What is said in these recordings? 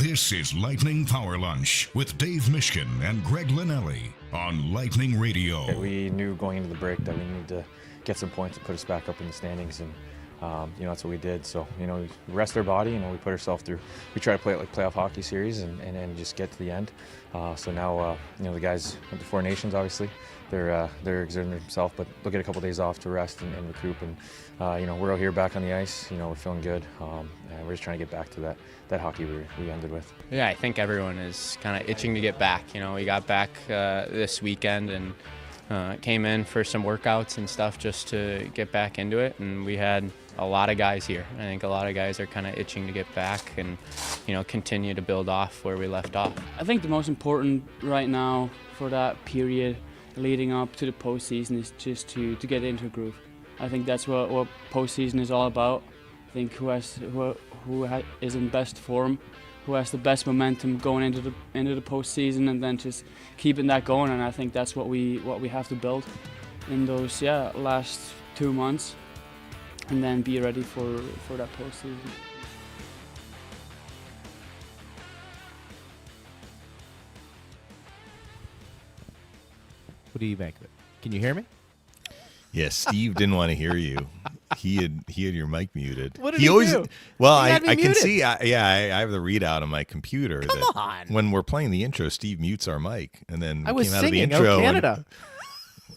This is Lightning Power Lunch with Dave Mishkin and Greg Linnelli on Lightning Radio. We knew going into the break that we needed to get some points to put us back up in the standings, and that's what we did. So we rest our body, we put ourselves through. We try to play it like playoff hockey series and just get to the end. So now the guys at the Four Nations, obviously they're exerting themselves, but they'll get a couple days off to rest and recoup. And we're out here back on the ice. We're feeling good, and we're just trying to get back to that hockey we ended with. Yeah, I think everyone is kind of itching to get back. We got back this weekend and came in for some workouts and stuff just to get back into it, and we had a lot of guys here. I think a lot of guys are kind of itching to get back and continue to build off where we left off. I think the most important right now for that period leading up to the postseason is just to get into a groove. I think that's what postseason is all about. I think who is in best form, who has the best momentum going into the postseason, and then just keeping that going. And I think that's what we have to build in those last 2 months, and then be ready for that postseason. What do you make of it? Can you hear me? Yeah, Steve didn't want to hear you. He had your mic muted. What did he do? Well, He had me I can muted. see. I have the readout on my computer. Come that on. When we're playing the intro, Steve mutes our mic, and then I was came out of the singing intro. "Oh Canada."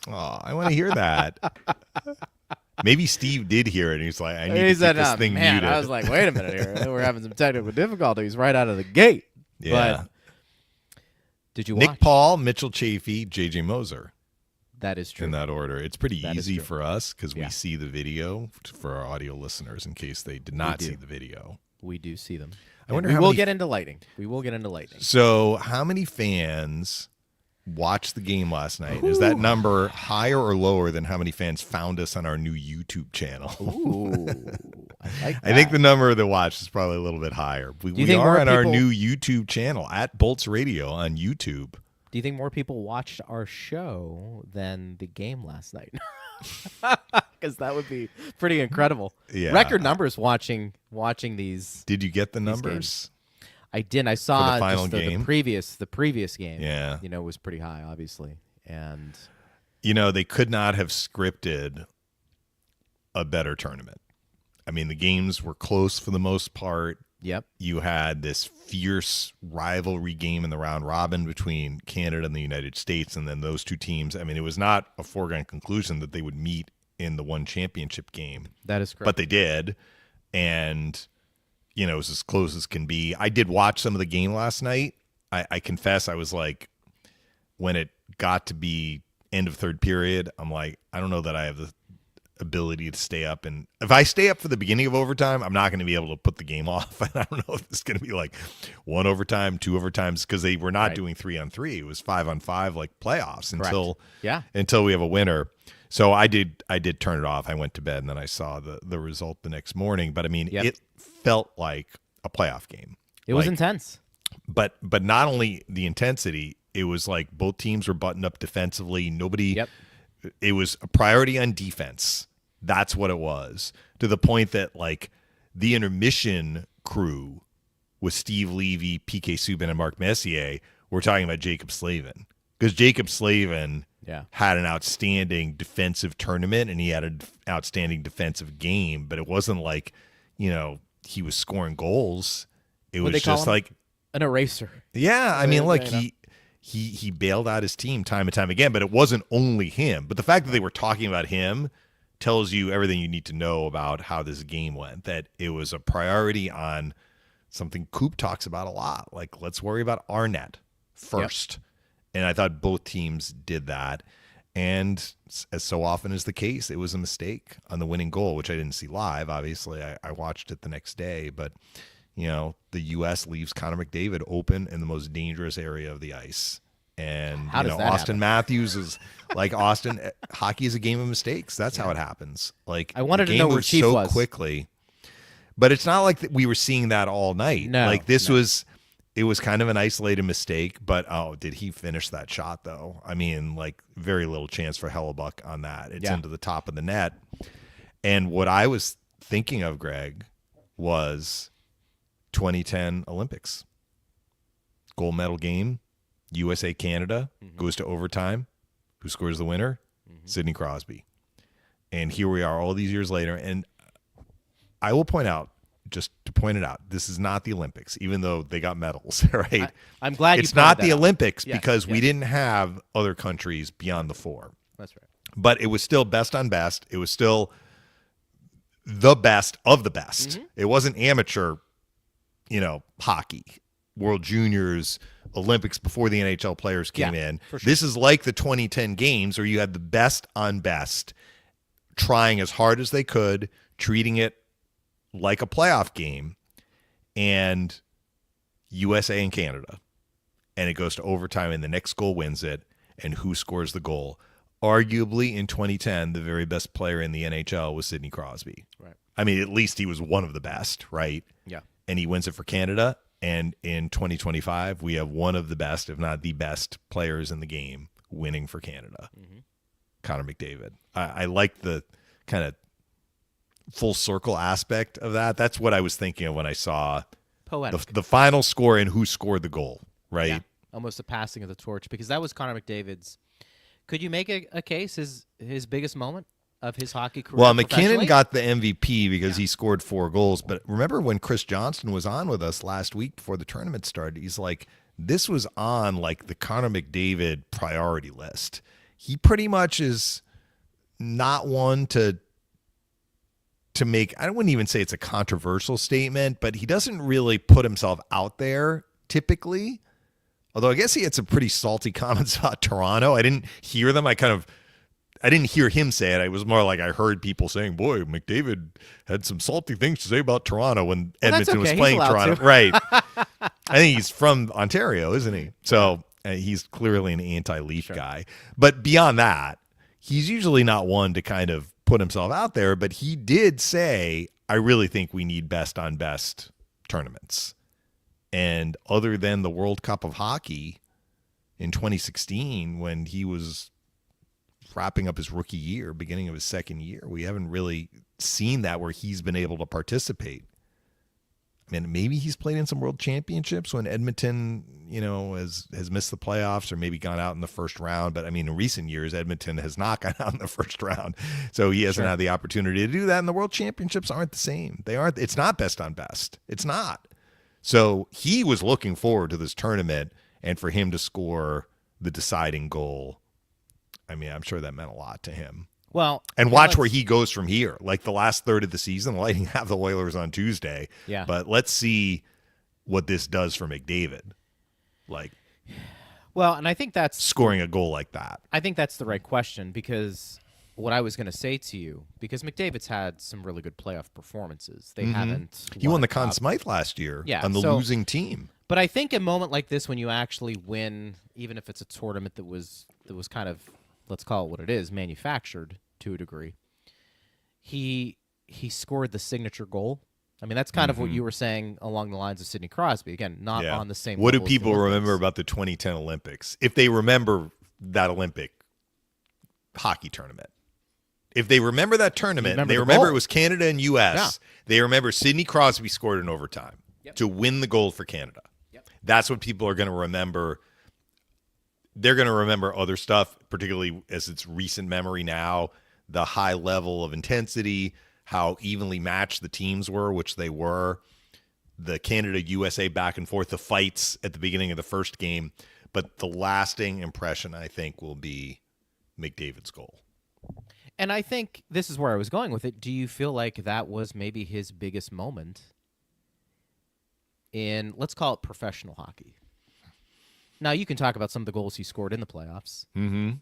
I want to hear that. Maybe Steve did hear it, and he's like, "I need He to keep said, this "Oh, thing man." muted." I was like, "Wait a minute here. We're having some technical difficulties right out of the gate." Yeah. But did you watch? Nick Paul, Mitchell Chafee, J.J. Moser. That is true. In that order. It's pretty That is easy true. for us because Yeah. we see the video for our audio listeners in case they did not do. see the video. We do see them. I wonder we how will many- get into lightning. We will get into lightning. So, how many fans watched the game last night? Is that number higher or lower than how many fans found us on our new YouTube channel? Ooh, I like that. I think the number that watched is probably a little bit higher. We you think are more on our people- new YouTube channel at Bolts Radio on YouTube. Do you think more people watched our show than the game last night? Because that would be pretty incredible. Yeah. Record numbers watching these. Did you get the These numbers? I didn't. I saw For the final just game? the previous game. Yeah. Was pretty high, obviously, and They could not have scripted a better tournament. I mean, the games were close for the most part. yep. You had this fierce rivalry game in the round robin between Canada and the United States, and then those two teams. I mean, it was not a foregone conclusion that they would meet in the one championship game, That is correct. but they did, and it was as close as can be. I did watch some of the game last night. I confess, I was like, when it got to be end of third period, I'm like, I don't know that I have the ability to stay up, and if I stay up for the beginning of overtime, I'm not going to be able to put the game off. And I don't know if it's going to be like one overtime, two overtimes, because they were not Right. doing 3-on-3. It was 5-on-5 like playoffs Correct. until we have a winner. So I did turn it off. I went to bed, and then I saw the result the next morning. But I mean, Yep. it felt like a playoff game. It was Like, intense. but not only the intensity, it was like both teams were buttoned up defensively. Nobody. Yep. It was a priority on defense. That's what it was, to the point that like the intermission crew with Steve Levy, PK Subban, and Mark Messier were talking about Jacob Slavin, because Jacob Slavin had an outstanding defensive tournament and he had an outstanding defensive game, but it wasn't like he was scoring goals. It What'd was they call just him? like An eraser. yeah, I mean, look, you know. he bailed out his team time and time again, but it wasn't only him. But the fact that they were talking about him tells you everything you need to know about how this game went, that it was a priority on something Coop talks about a lot. Like, let's worry about our net first. And I thought both teams did that. And as so often is the case, it was a mistake on the winning goal, which I didn't see live. Obviously, I watched it the next day, but the U.S. leaves Connor McDavid open in the most dangerous area of the ice. And, How does that Austin happen? Matthews is like Austin. Hockey is a game of mistakes. That's how it happens. Like, I wanted the to game know who moves Chief so was. quickly. But it's not like that we were seeing that all night. No, Like, this no. it was kind of an isolated mistake. But, did he finish that shot, though? I mean, like, very little chance for Hellebuck on that. It's into the top of the net. And what I was thinking of, Greg, was 2010 Olympics. gold medal game, USA Canada, goes to overtime. Who scores the winner? Sidney Crosby. And here we are all these years later. And I will point out, just to point it out, this is not the Olympics, even though they got medals, right? I'm glad it's not the out. Olympics Yes, because we yes. didn't have other countries beyond the 4. That's right. But it was still best on best. It was still the best of the best. It wasn't amateur, hockey, World Juniors, Olympics before the NHL players came in. For sure. This is like the 2010 games where you had the best on best trying as hard as they could, treating it like a playoff game, and USA and Canada. And it goes to overtime, and the next goal wins it. And who scores the goal? Arguably, in 2010, the very best player in the NHL was Sidney Crosby. Right. I mean, at least he was one of the best, right? Yeah. And he wins it for Canada. And in 2025, we have one of the best, if not the best, players in the game winning for Canada. Connor McDavid. I like the kind of full circle aspect of that. That's what I was thinking of when I saw the final score and who scored the goal, right? Yeah. Almost the passing of the torch, because that was Connor McDavid's. Could you make a case his biggest moment of his hockey career? Well, McKinnon professionally? got the MVP because he scored 4 goals. But remember when Chris Johnston was on with us last week before the tournament started, he's like, this was on like the Connor McDavid priority list. He pretty much is not one to make, I wouldn't even say it's a controversial statement, but he doesn't really put himself out there typically. Although I guess he had some pretty salty comments about Toronto. I didn't hear them. I didn't hear him say it. It was more like I heard people saying, boy, McDavid had some salty things to say about Toronto when Edmonton was playing Toronto. Right. I think he's from Ontario, isn't he? So he's clearly an anti-Leaf guy. But beyond that, he's usually not one to kind of put himself out there. But he did say, I really think we need best on best tournaments. And other than the World Cup of Hockey in 2016, when he was wrapping up his rookie year, beginning of his second year, we haven't really seen that where he's been able to participate. I mean, maybe he's played in some world championships when Edmonton, has missed the playoffs or maybe gone out in the first round. But I mean, in recent years, Edmonton has not gone out in the first round. So he hasn't had the opportunity to do that. And the world championships aren't the same. It's not best on best. It's not. So he was looking forward to this tournament, and for him to score the deciding goal, I mean, I'm sure that meant a lot to him. Well, and watch where he goes from here. Like the last third of the season, the Lightning have the Oilers on Tuesday. Yeah. But let's see what this does for McDavid. And I think that's scoring a goal like that. I think that's the right question, because what I was going to say to you, because McDavid's had some really good playoff performances. They haven't. He won the Conn Smythe last year on the losing team. But I think a moment like this, when you actually win, even if it's a tournament that was kind of, let's call it what it is, manufactured to a degree, he scored the signature goal. I mean, that's kind of what you were saying along the lines of Sidney Crosby. Again, not on the same What do level as the people Olympics. remember about the 2010 Olympics? If they remember that Olympic hockey tournament. If they remember that tournament, they remember it was Canada and U.S. Yeah. They remember Sidney Crosby scored in overtime to win the gold for Canada. Yep. That's what people are going to remember. They're going to remember other stuff, particularly as it's recent memory now, the high level of intensity, how evenly matched the teams were, which they were, the Canada-USA back and forth, the fights at the beginning of the first game. But the lasting impression, I think, will be McDavid's goal. And I think this is where I was going with it. Do you feel like that was maybe his biggest moment in, let's call it, professional hockey? Now, you can talk about some of the goals he scored in the playoffs.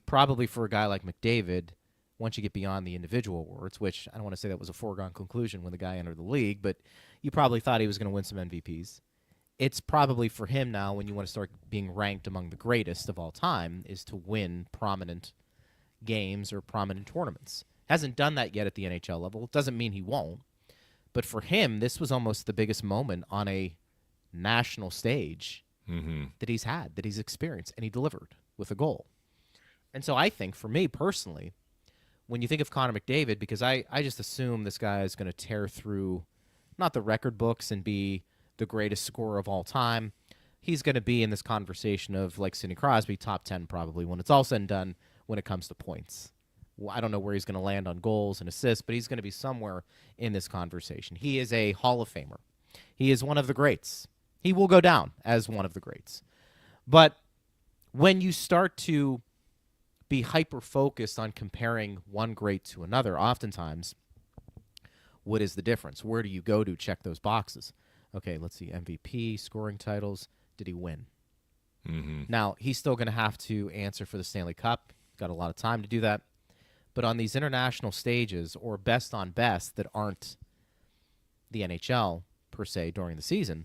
Probably for a guy like McDavid, once you get beyond the individual awards, which I don't want to say that was a foregone conclusion when the guy entered the league, but you probably thought he was going to win some MVPs. It's probably for him now, when you want to start being ranked among the greatest of all time, is to win prominent games or prominent tournaments. Hasn't done that yet at the NHL level. Doesn't mean he won't. But for him, this was almost the biggest moment on a national stage that he's had, that he's experienced, and he delivered with a goal. And so I think, for me personally, when you think of Connor McDavid, because I just assume this guy is going to tear through, not the record books and be the greatest scorer of all time, he's going to be in this conversation of, like Sidney Crosby, top 10 probably when it's all said and done when it comes to points. Well, I don't know where he's going to land on goals and assists, but he's going to be somewhere in this conversation. He is a Hall of Famer. He is one of the greats. He will go down as one of the greats. But when you start to be hyper-focused on comparing one great to another, oftentimes, what is the difference? Where do you go to check those boxes? Okay, let's see, MVP, scoring titles. Did he win? Mm-hmm. Now, he's still going to have to answer for the Stanley Cup. Got a lot of time to do that. But on these international stages, or best on best that aren't the NHL, per se, during the season,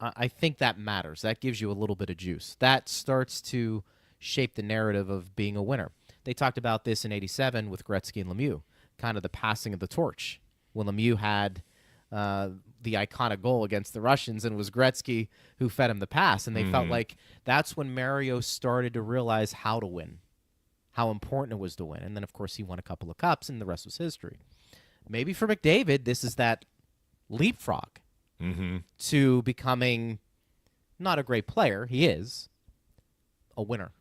I think that matters. That gives you a little bit of juice. That starts to shape the narrative of being a winner. They talked about this in '87 with Gretzky and Lemieux, kind of the passing of the torch. When Lemieux had the iconic goal against the Russians, and it was Gretzky who fed him the pass, and they felt like that's when Mario started to realize how to win, how important it was to win. And then, of course, he won a couple of cups, and the rest was history. Maybe for McDavid, this is that leapfrog to becoming not a great player. He is a winner.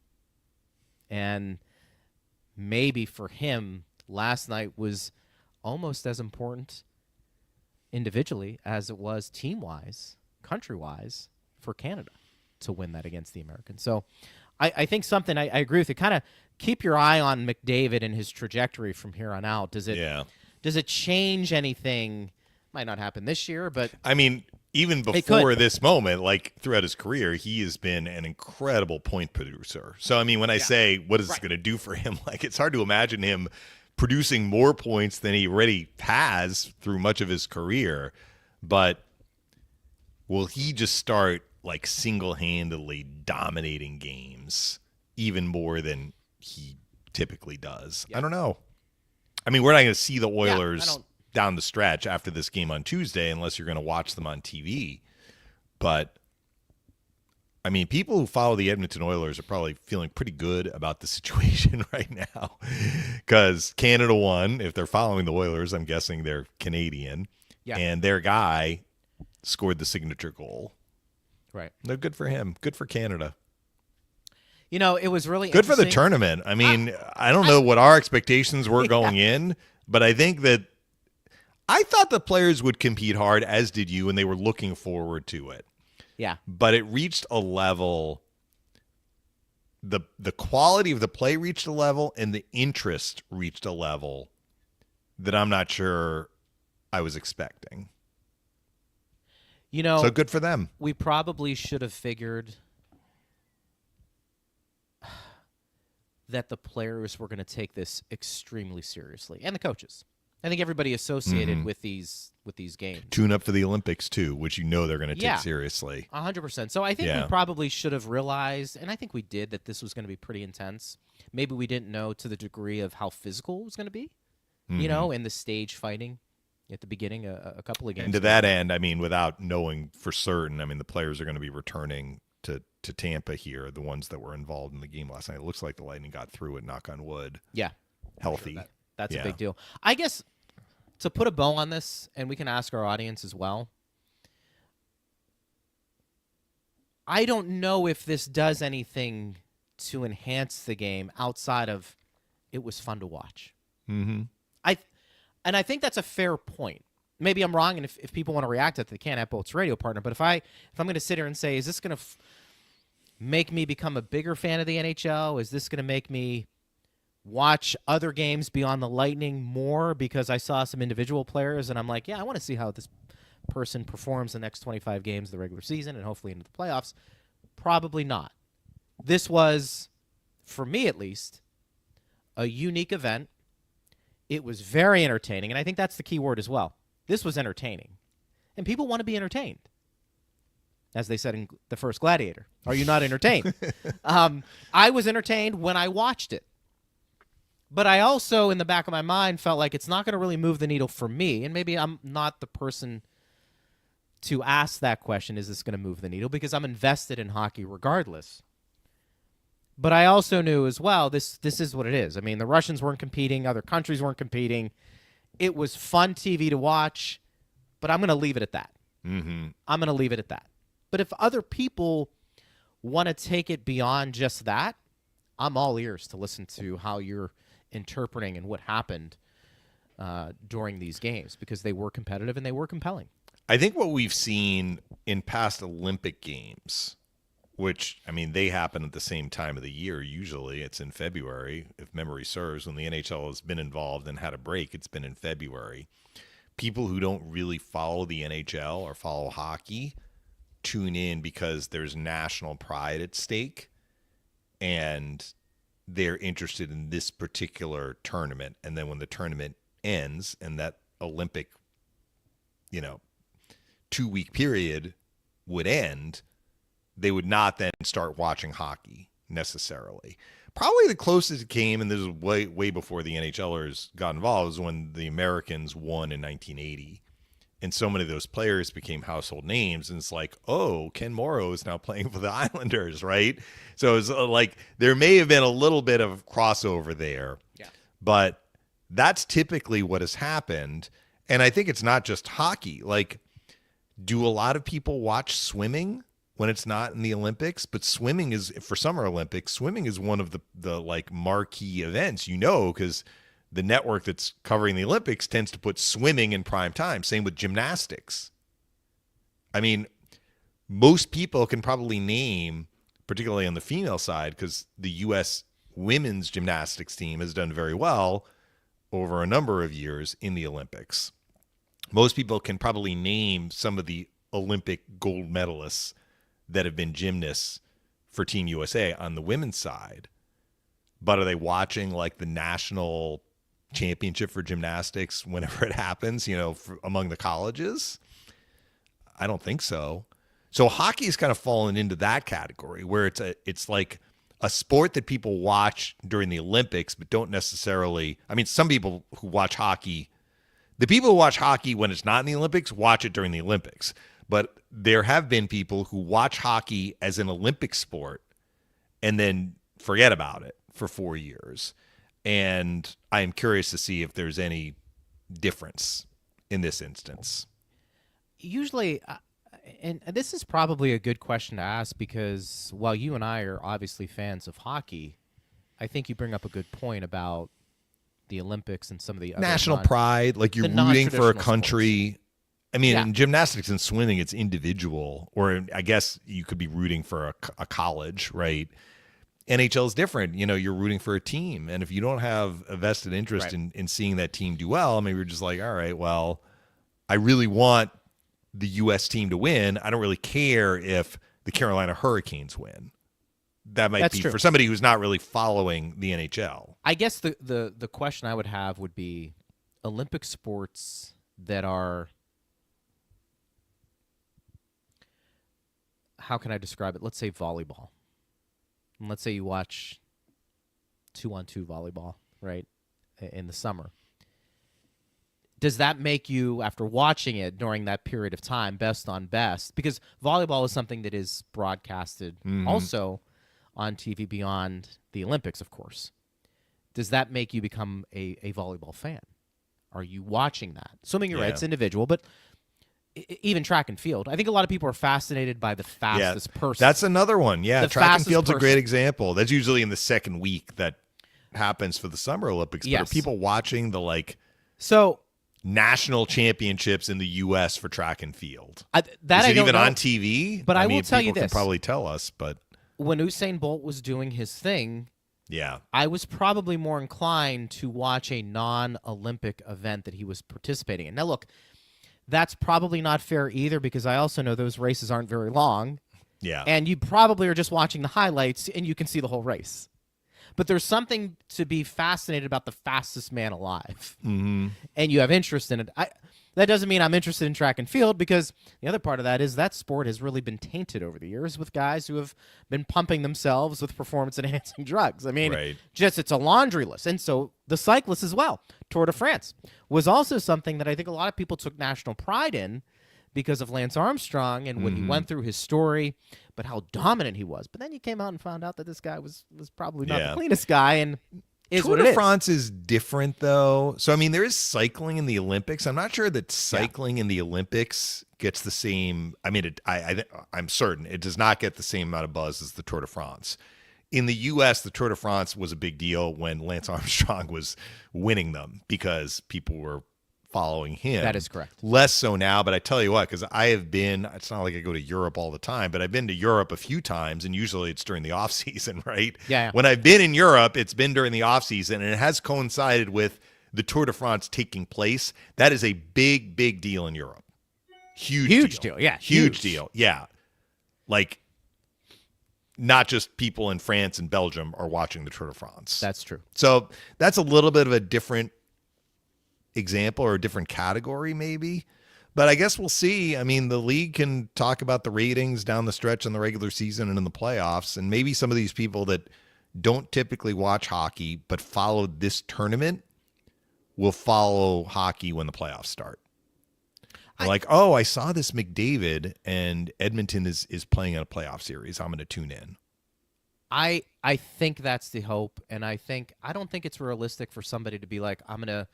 And maybe for him, last night was almost as important individually as it was team-wise, country-wise, for Canada to win that against the Americans. So I think something, I agree with you, kind of keep your eye on McDavid and his trajectory from here on out. Does it change anything? Might not happen this year, but I mean, even before this moment, like throughout his career, he has been an incredible point producer. So, I mean, when I say what is this going to do for him, like it's hard to imagine him producing more points than he already has through much of his career. But will he just start like single-handedly dominating games even more than he typically does? I don't know. I mean, we're not going to see the Oilers down the stretch after this game on Tuesday unless you're going to watch them on TV. But, I mean, people who follow the Edmonton Oilers are probably feeling pretty good about the situation right now because Canada won. If they're following the Oilers, I'm guessing they're Canadian. Yeah. And their guy scored the signature goal. Right. No, good for him. Good for Canada. You know, it was really good for the tournament. I mean, I don't know what our expectations were going in, but I think that I thought the players would compete hard, as did you, and they were looking forward to it. Yeah. But it reached a level, the quality of the play reached a level, and the interest reached a level that I'm not sure I was expecting. You know, so good for them. We probably should have figured that the players were going to take this extremely seriously, and the coaches. I think everybody associated with these games. Tune up for the Olympics too, which you know they're going to take seriously. 100%. So I think we probably should have realized, and I think we did, that this was going to be pretty intense. Maybe we didn't know to the degree of how physical it was going to be, you know, in the stage fighting at the beginning, a couple of games. And to that end, I mean, without knowing for certain, I mean, the players are going to be returning to Tampa here, the ones that were involved in the game last night. It looks like the Lightning got through it, knock on wood. Yeah. Healthy. Sure, that's a big deal. I guess to put a bow on this, and we can ask our audience as well, I don't know if this does anything to enhance the game outside of it was fun to watch. Mm-hmm. I think that's a fair point. Maybe I'm wrong, and if people want to react to it, they can't have Bolt's radio partner. But if I'm going to sit here and say, is this going to make me become a bigger fan of the NHL? Is this going to make me watch other games beyond the Lightning more because I saw some individual players and I'm like, yeah, I want to see how this person performs the next 25 games of the regular season and hopefully into the playoffs? Probably not. This was, for me at least, a unique event. It was very entertaining, and I think that's the key word as well. This was entertaining, and people want to be entertained. As they said in the first Gladiator, are you not entertained? I was entertained when I watched it. But I also, in the back of my mind, felt like it's not going to really move the needle for me, and maybe I'm not the person to ask that question, is this going to move the needle? Because I'm invested in hockey regardless. But I also knew as well, this is what it is. I mean, the Russians weren't competing. Other countries weren't competing. It was fun TV to watch, but I'm going to leave it at that. Mm-hmm. I'm going to leave it at that. But if other people want to take it beyond just that, I'm all ears to listen to how you're interpreting and what happened during these games, because they were competitive and they were compelling. I think what we've seen in past Olympic games, which, I mean, they happen at the same time of the year. Usually it's in February, if memory serves. When the NHL has been involved and had a break, it's been in February. People who don't really follow the NHL or follow hockey tune in because there's national pride at stake, and they're interested in this particular tournament. And then when the tournament ends and that Olympic, 2-week period would end, they would not then start watching hockey necessarily. Probably the closest it came, and this is way before the NHLers got involved, was when the Americans won in 1980. And so many of those players became household names. And it's like, oh, Ken Morrow is now playing for the Islanders, right? So it's like there may have been a little bit of crossover there. Yeah. But that's typically what has happened. And I think it's not just hockey. Like, do a lot of people watch swimming when it's not in the Olympics? But swimming is, for Summer Olympics, swimming is one of the like marquee events, because the network that's covering the Olympics tends to put swimming in prime time. Same with gymnastics. I mean, most people can probably name, particularly on the female side, because the U.S. women's gymnastics team has done very well over a number of years in the Olympics. Most people can probably name some of the Olympic gold medalists that have been gymnasts for Team USA on the women's side. But are they watching like the national championship for gymnastics whenever it happens, among the colleges? I don't think so. So hockey is kind of fallen into that category where it's like a sport that people watch during the Olympics, but don't necessarily. I mean, some people who watch hockey, the people who watch hockey when it's not in the Olympics, watch it during the Olympics. But there have been people who watch hockey as an Olympic sport and then forget about it for 4 years. And I am curious to see if there's any difference in this instance. Usually, and this is probably a good question to ask, because while you and I are obviously fans of hockey, I think you bring up a good point about the Olympics and some of the other national pride, like you're rooting for a country. Sports. I mean, in gymnastics and swimming, it's individual, or I guess you could be rooting for a college, right? NHL is different. You're rooting for a team. And if you don't have a vested interest in seeing that team do well, maybe you're just like, all right, well, I really want the U.S. team to win. I don't really care if the Carolina Hurricanes win. That might be true for somebody who's not really following the NHL. I guess the question I would have would be Olympic sports that are, how can I describe it? Let's say volleyball. And let's say you watch 2-on-2 volleyball, right, in the summer. Does that make you, after watching it during that period of time, best on best? Because volleyball is something that is broadcasted also on TV beyond the Olympics, of course. Does that make you become a volleyball fan? Are you watching that? Swimming, you're right, it's individual, but even track and field. I think a lot of people are fascinated by the fastest person. That's another one. Yeah, track and field's a great example. That's usually in the second week that happens for the Summer Olympics. But are people watching the national championships in the U.S. for track and field? Is it even on TV? But I will tell you this. People can probably tell us. But when Usain Bolt was doing his thing, I was probably more inclined to watch a non-Olympic event that he was participating in. Now, look, that's probably not fair either, because I also know those races aren't very long. Yeah. And you probably are just watching the highlights and you can see the whole race. But there's something to be fascinated about the fastest man alive. Mm-hmm. And you have interest in it. That doesn't mean I'm interested in track and field, because the other part of that is that sport has really been tainted over the years with guys who have been pumping themselves with performance-enhancing drugs. I mean, it's a laundry list. And so the cyclists as well. Tour de France was also something that I think a lot of people took national pride in because of Lance Armstrong and when he went through his story, but how dominant he was. But then you came out and found out that this guy was probably not the cleanest guy, and is Tour what it de is. France is different, though. So, I mean, there is cycling in the Olympics. I'm not sure that cycling in the Olympics gets the same. I mean, I'm certain it does not get the same amount of buzz as the Tour de France. In the U.S., the Tour de France was a big deal when Lance Armstrong was winning them because people were following him. That is correct. Less so now, but I tell you what, because I have been, it's not like I go to Europe all the time, but I've been to Europe a few times, and usually it's during the off season, right? Yeah. When I've been in Europe, it's been during the off season, and it has coincided with the Tour de France taking place. That is a big, big deal in Europe. Huge deal. Yeah. Huge deal. Yeah. Like, not just people in France and Belgium are watching the Tour de France. That's true. So that's a little bit of a different example or a different category maybe, but I guess we'll see. I mean, the league can talk about the ratings down the stretch in the regular season and in the playoffs, and maybe some of these people that don't typically watch hockey but follow this tournament will follow hockey when the playoffs start. Like, oh, I saw this McDavid and Edmonton is playing in a playoff series. I'm going to tune in. I think that's the hope, and I don't think it's realistic for somebody to be like, I'm going to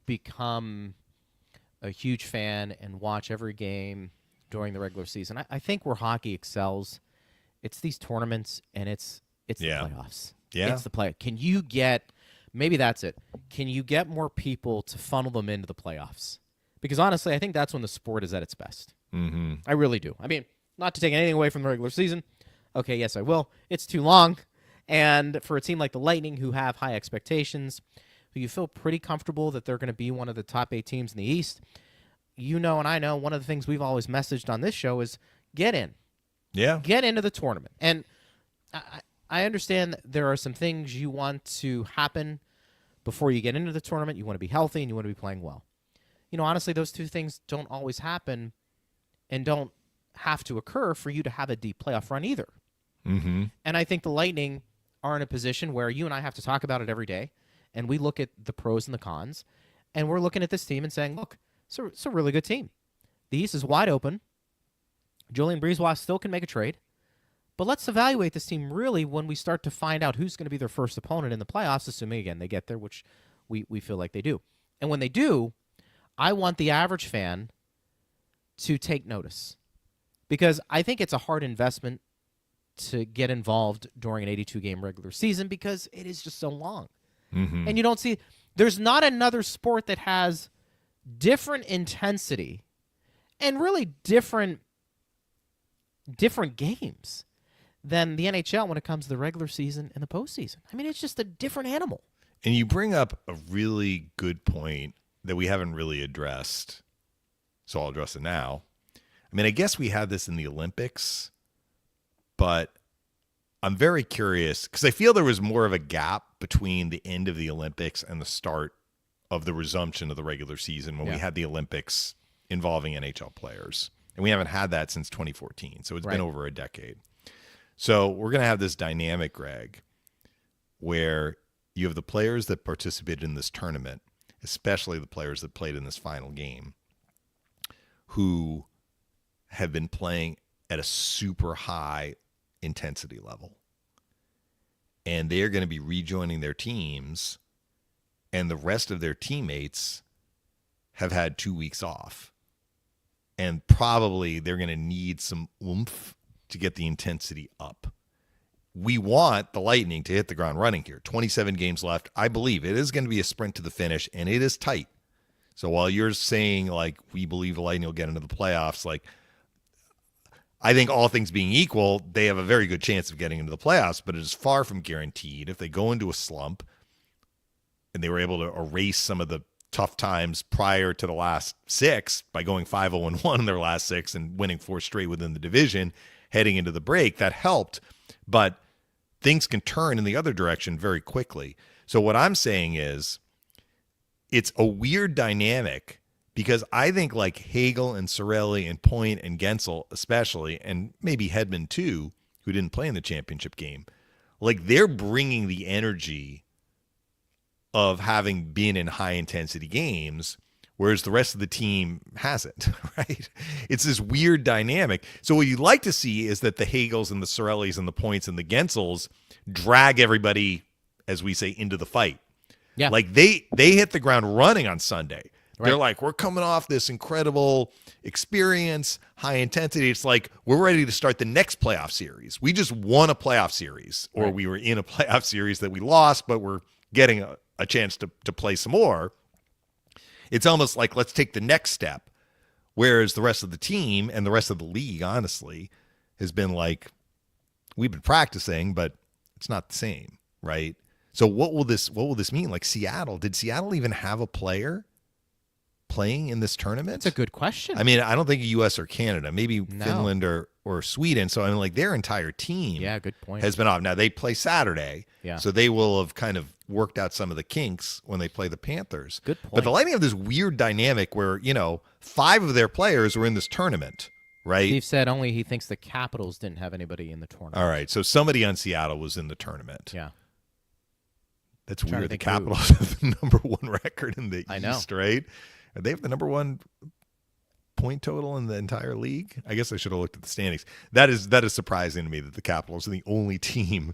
become a huge fan and watch every game during the regular season. I think where hockey excels, it's these tournaments and it's the playoffs. Yeah. It's the play. Can you get, maybe that's it. Can you get more people to funnel them into the playoffs? Because honestly, I think that's when the sport is at its best. Mm-hmm. I really do. I mean, not to take anything away from the regular season. Okay, yes, I will. It's too long. And for a team like the Lightning, who have high expectations, who you feel pretty comfortable that they're going to be one of the top 8 teams in the East, you know and I know one of the things we've always messaged on this show is get in. Yeah. Get into the tournament. And I understand that there are some things you want to happen before you get into the tournament. You want to be healthy and you want to be playing well. You know, honestly, those two things don't always happen and don't have to occur for you to have a deep playoff run either. Mm-hmm. And I think the Lightning are in a position where you and I have to talk about it every day, and we look at the pros and the cons, and we're looking at this team and saying, look, it's a really good team. The East is wide open. Julien Brisebois still can make a trade. But let's evaluate this team really when we start to find out who's going to be their first opponent in the playoffs, assuming, again, they get there, which we feel like they do. And when they do, I want the average fan to take notice, because I think it's a hard investment to get involved during an 82-game regular season because it is just so long. Mm-hmm. And you don't see, there's not another sport that has different intensity and really different games than the NHL when it comes to the regular season and the postseason. I mean, it's just a different animal. And you bring up a really good point that we haven't really addressed, so I'll address it now. I mean, I guess we had this in the Olympics, but I'm very curious because I feel there was more of a gap between the end of the Olympics and the start of the resumption of the regular season when we had the Olympics involving NHL players. And we haven't had that since 2014, so it's been over a decade. So we're going to have this dynamic, Greg, where you have the players that participated in this tournament, especially the players that played in this final game, who have been playing at a super high intensity level. And they're going to be rejoining their teams, and the rest of their teammates have had 2 weeks off. And probably they're going to need some oomph to get the intensity up. We want the Lightning to hit the ground running here. 27 games left. I believe it is going to be a sprint to the finish, and it is tight. So while you're saying, like, we believe the Lightning will get into the playoffs, like, I think all things being equal, they have a very good chance of getting into the playoffs, but it is far from guaranteed. If they go into a slump and they were able to erase some of the tough times prior to the last 6 by going 5-0-1 in their last 6 and winning 4 straight within the division heading into the break, that helped. But things can turn in the other direction very quickly. So what I'm saying is it's a weird dynamic because I think like Hagel and Cirelli and Point and Gensel especially, and maybe Hedman too, who didn't play in the championship game, like they're bringing the energy of having been in high-intensity games, whereas the rest of the team hasn't, right? It's this weird dynamic. So what you'd like to see is that the Hagels and the Cirellis and the Points and the Gensels drag everybody as we say, into the fight. Yeah. Like they hit the ground running on Sunday. Right. They're like, we're coming off this incredible experience, high intensity. It's like we're ready to start the next playoff series. We just won a playoff series, or we were in a playoff series that we lost, but we're getting a chance to play some more. It's almost like, let's take the next step. Whereas the rest of the team and the rest of the league, honestly, has been like, we've been practicing, but it's not the same, right? So what will this mean? Like Seattle, did Seattle even have a player playing in this tournament? That's a good question. I mean, I don't think U.S. or Canada, maybe No. Finland or Sweden. So I mean, like their entire team Yeah, good point. has been off. Now they play Saturday, Yeah. so they will have kind of worked out some of the kinks when they play the Panthers. Good point. But the Lightning have this weird dynamic where, 5 of their players were in this tournament, right? Steve said only he thinks the Capitals didn't have anybody in the tournament. All right, so somebody on Seattle was in the tournament. Yeah. That's trying to weird. The think who. Capitals have the number 1 record in the I know. East, right? They have the number 1 point total in the entire league. I guess I should have looked at the standings. That is surprising to me that the Capitals are the only team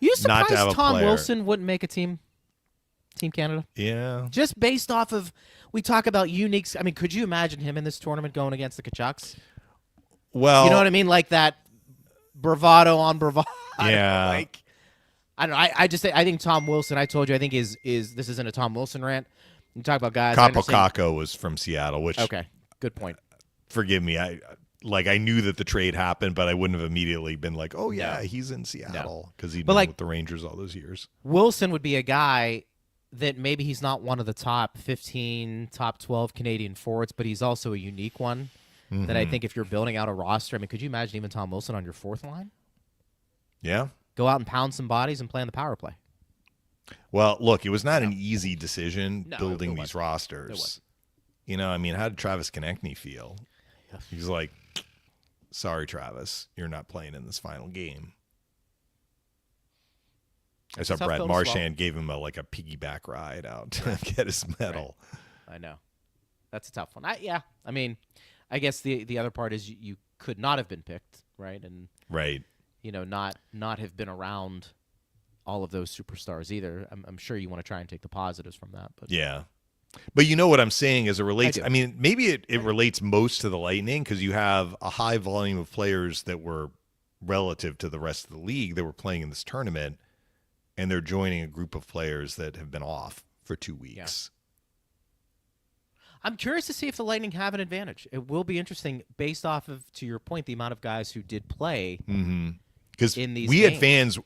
You not surprised to have a Tom player. Wilson wouldn't make a Team Canada? Yeah. Just based off of, we talk about unique. I mean, could you imagine him in this tournament going against the Kachucks? Well, You know what I mean? Like that bravado on bravado. Yeah. Like, I don't know. I think Tom Wilson, I told you, I think is this isn't a Tom Wilson rant. You talk about guys. I understand- Capo was from Seattle, which, Okay. Good point. forgive me, I knew that the trade happened, but I wouldn't have immediately been like, oh, yeah, No. he's in Seattle because he'd But been like- with the Rangers all those years. Wilson would be a guy that maybe he's not one of the top 15, top 12 Canadian forwards, but he's also a unique one that I think if you're building out a roster, I mean, could you imagine even Tom Wilson on your 4th line? Yeah. Go out and pound some bodies and play on the power play. Well, look, it was not an easy decision No, building it these wasn't. rosters. It wasn't. I mean, how did Travis Konechny feel? He's like, sorry, Travis, you're not playing in this final game. I saw Tough Brett pill to swallow. Marchand gave him a piggyback ride out to get his medal. I know. That's a tough one. I mean, I guess the other part is you could not have been picked, right? And Right. not have been around all of those superstars either. I'm sure you want to try and take the positives from that, but Yeah. But you know what I'm saying as it relates. do. I mean, maybe it relates most to the Lightning because you have a high volume of players that were relative to the rest of the league that were playing in this tournament, and they're joining a group of players that have been off for 2 weeks. I'm curious to see if the Lightning have an advantage. It will be interesting based off of, to your point, the amount of guys who did play. Because In these we had games. fans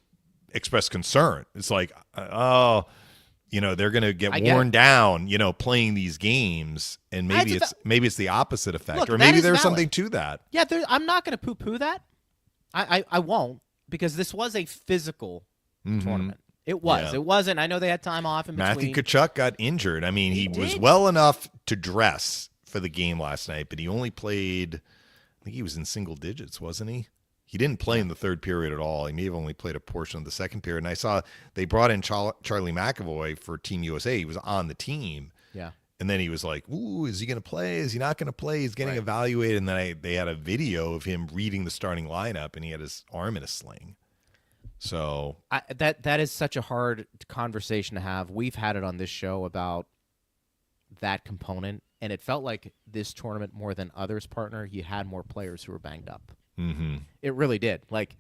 express concern. It's like, they're going to get I get worn it. down, playing these games, and maybe That's it's the opposite effect, Look, or that maybe is there's valid. something to that. Yeah, I'm not going to poo-poo that. I won't, because this was a physical tournament. It was. Yeah. It wasn't. I know they had time off in Matthew between. Tkachuk got injured. I mean, he was did. well enough to dress for the game last night, but he only played, I think he was in single digits, wasn't he? He didn't play in the 3rd period at all. He may have only played a portion of the 2nd period. And I saw they brought in Charlie McAvoy for Team USA. He was on the team. Yeah. And then he was like, ooh, is he going to play? Is he not going to play? He's getting Right. evaluated. And then they had a video of him reading the starting lineup, and he had his arm in a sling. So, That is such a hard conversation to have. We've had it on this show about that component, and it felt like this tournament more than others, partner, you had more players who were banged up. It really did. Like,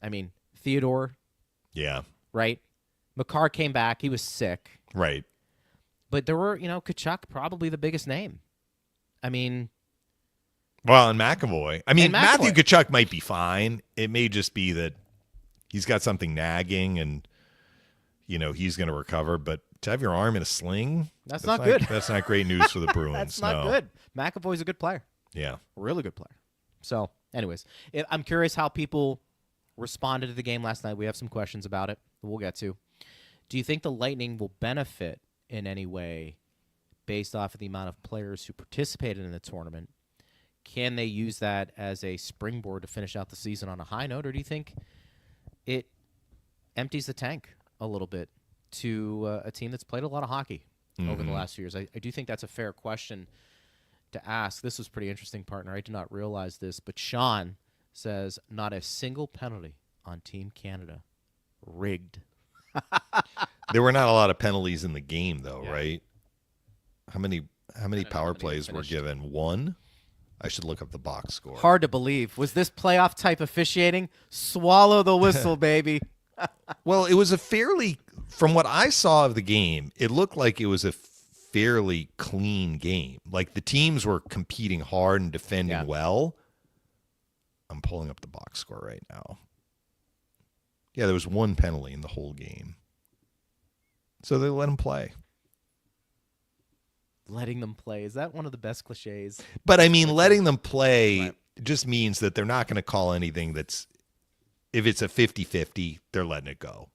I mean, Theodore, yeah, right? Makar came back. He was sick. right. But there were, Tkachuk, probably the biggest name. I mean, Well, and McAvoy. I mean, And Matthew McAvoy. Tkachuk might be fine. It may just be that he's got something nagging and, he's going to recover. But to have your arm in a sling, That's not good. That's not great news for the Bruins. that's not no. good. McAvoy's a good player. Yeah. Really good player. So, anyways, I'm curious how people responded to the game last night. We have some questions about it that we'll get to. Do you think the Lightning will benefit in any way based off of the amount of players who participated in the tournament? Can they use that as a springboard to finish out the season on a high note, or do you think it empties the tank a little bit to a team that's played a lot of hockey over the last few years? I do think that's a fair question to ask. This was pretty interesting, partner. I did not realize this, but Sean says not a single penalty on Team Canada. Rigged. There were not a lot of penalties in the game, though, Yeah. right? How many power plays were finished. given? One? I should look up the box score. Hard to believe. Was this playoff type officiating? Swallow the whistle, baby. Well, it was from what I saw of the game, it looked like it was a fairly clean game. Like the teams were competing hard and defending well. I'm pulling up the box score right now. Yeah, there was one penalty in the whole game. So they let him play. Letting them play. Is that one of the best cliches? But I mean, letting them play just means that they're not going to call anything that's, if it's a 50-50, they're letting it go.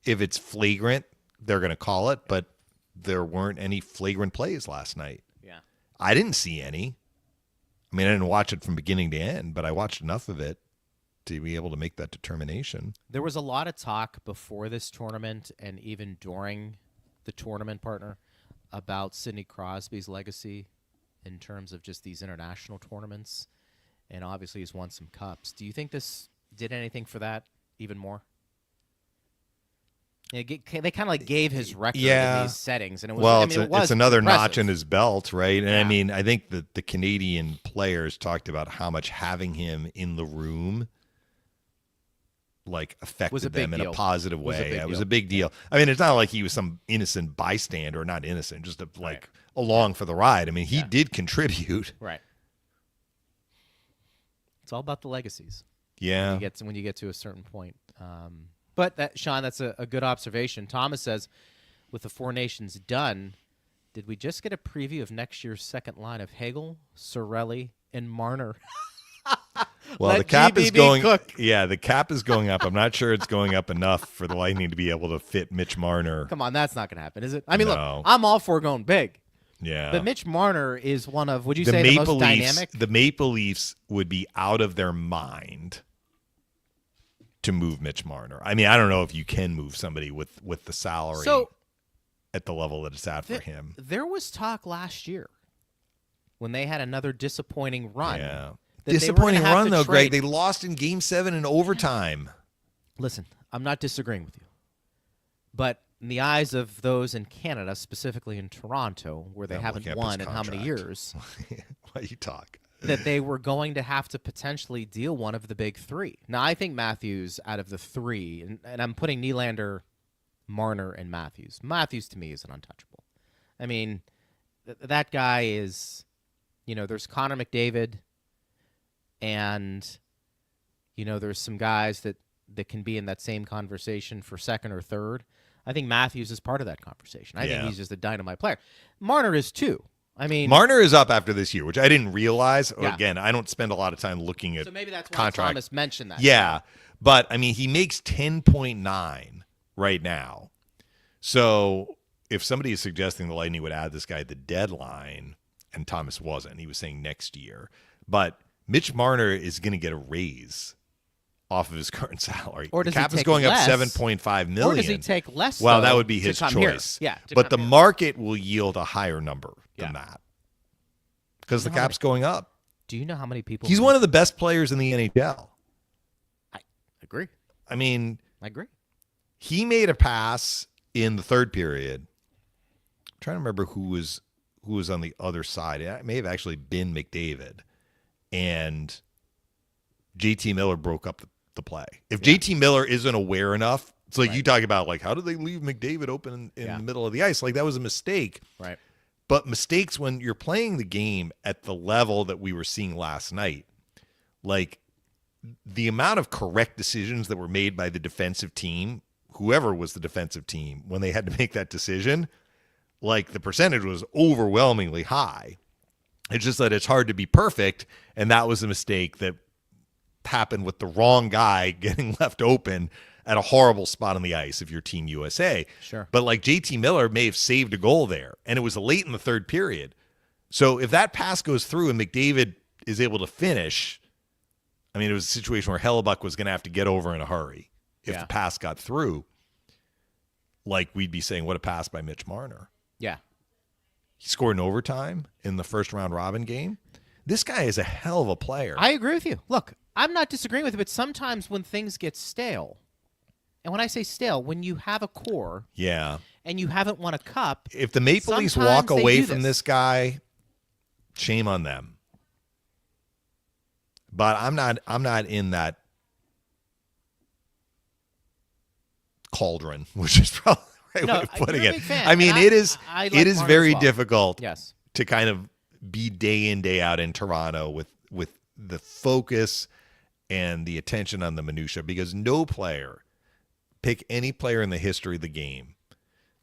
If it's flagrant, they're going to call it, but there weren't any flagrant plays last night. Yeah. I didn't see any. I mean, I didn't watch it from beginning to end, but I watched enough of it to be able to make that determination. There was a lot of talk before this tournament and even during the tournament, partner, about Sidney Crosby's legacy in terms of just these international tournaments. And obviously he's won some cups. Do you think this did anything for that even more? They kind of like gave his record in these settings, and it was. Well, I mean, it's another impressive. notch in his belt, right? And I mean, I think that the Canadian players talked about how much having him in the room like affected them in a positive way. It was a big deal. I mean, it's not like he was some innocent bystander, or not innocent, just along for the ride. I mean, he did contribute. Right. It's all about the legacies. Yeah. When you get to a certain point. But that, Sean, that's a good observation. Thomas says, with the Four Nations done, did we just get a preview of next year's second line of Hagel, Sorelli, and Marner? Well, the cap is going. Yeah, the cap is going up. I'm not sure it's going up enough for the Lightning to be able to fit Mitch Marner. Come on, that's not going to happen, is it? I mean, No. look, I'm all for going big. Yeah. But Mitch Marner is one of, would you say, the most dynamic? The Maple Leafs would be out of their mind to move Mitch Marner. I mean, I don't know if you can move somebody with the salary at the level that it's at for him. There was talk last year when they had another disappointing run. Yeah. that Disappointing they were gonna have run, to though, trade. Greg. They lost in Game 7 in overtime. Listen, I'm not disagreeing with you. But in the eyes of those in Canada, specifically in Toronto, where they haven't won in how many years, Why you talk? that they were going to have to potentially deal one of the big three. Now, I think Matthews out of the three, and I'm putting Nylander, Marner, and Matthews. Matthews, to me, is an untouchable. I mean, that guy is, there's Connor McDavid, and, there's some guys that can be in that same conversation for second or third. I think Matthews is part of that conversation. I think he's just a dynamite player. Marner is too. I mean, Marner is up after this year, which I didn't realize. Yeah. Again, I don't spend a lot of time looking at so maybe that's why contract. Thomas mentioned that. Yeah, but I mean, he makes 10.9 right now. So if somebody is suggesting the Lightning would add this guy at the deadline, and Thomas wasn't, he was saying next year. But Mitch Marner is going to get a raise off of his current salary. Or the does he cap is take going less? up $7.5 million. Or does he take less? Well, though, that would be to his come choice. Here? Yeah, but the come here. market will yield a higher number than that because the cap's going up. Do you know how many people? He's one of the best players in the NHL. I agree. I mean, I agree. he made a pass in the third period. I'm trying to remember who was on the other side. It may have actually been McDavid, and JT Miller broke up the play. If JT Miller isn't aware enough, it's like you talk about, like, how did they leave McDavid open in the middle of the ice? Like, that was a mistake. Right. But mistakes when you're playing the game at the level that we were seeing last night, like the amount of correct decisions that were made by the defensive team, whoever was the defensive team, when they had to make that decision, like the percentage was overwhelmingly high. It's just that it's hard to be perfect, and that was a mistake that happened with the wrong guy getting left open at a horrible spot on the ice if you're Team USA. Sure. But like JT Miller may have saved a goal there, and it was late in the third period. So if that pass goes through and McDavid is able to finish, I mean, it was a situation where Hellebuck was going to have to get over in a hurry if the pass got through. Like, we'd be saying, what a pass by Mitch Marner. Yeah. He scored in overtime in the first round robin game. This guy is a hell of a player. I agree with you. Look, I'm not disagreeing with you, but sometimes when things get stale, And when I say stale, when you have a core Yeah. and you haven't won a cup, If the Maple Leafs sometimes walk they away do from this. this guy, shame on them. But I'm not in that cauldron, which is probably the right No, way of putting you're a it. big fan, I mean, and it is I like it is Marner very as well. difficult Yes. to kind of be day in, day out in Toronto with the focus and the attention on the minutia, because no player, pick any player in the history of the game,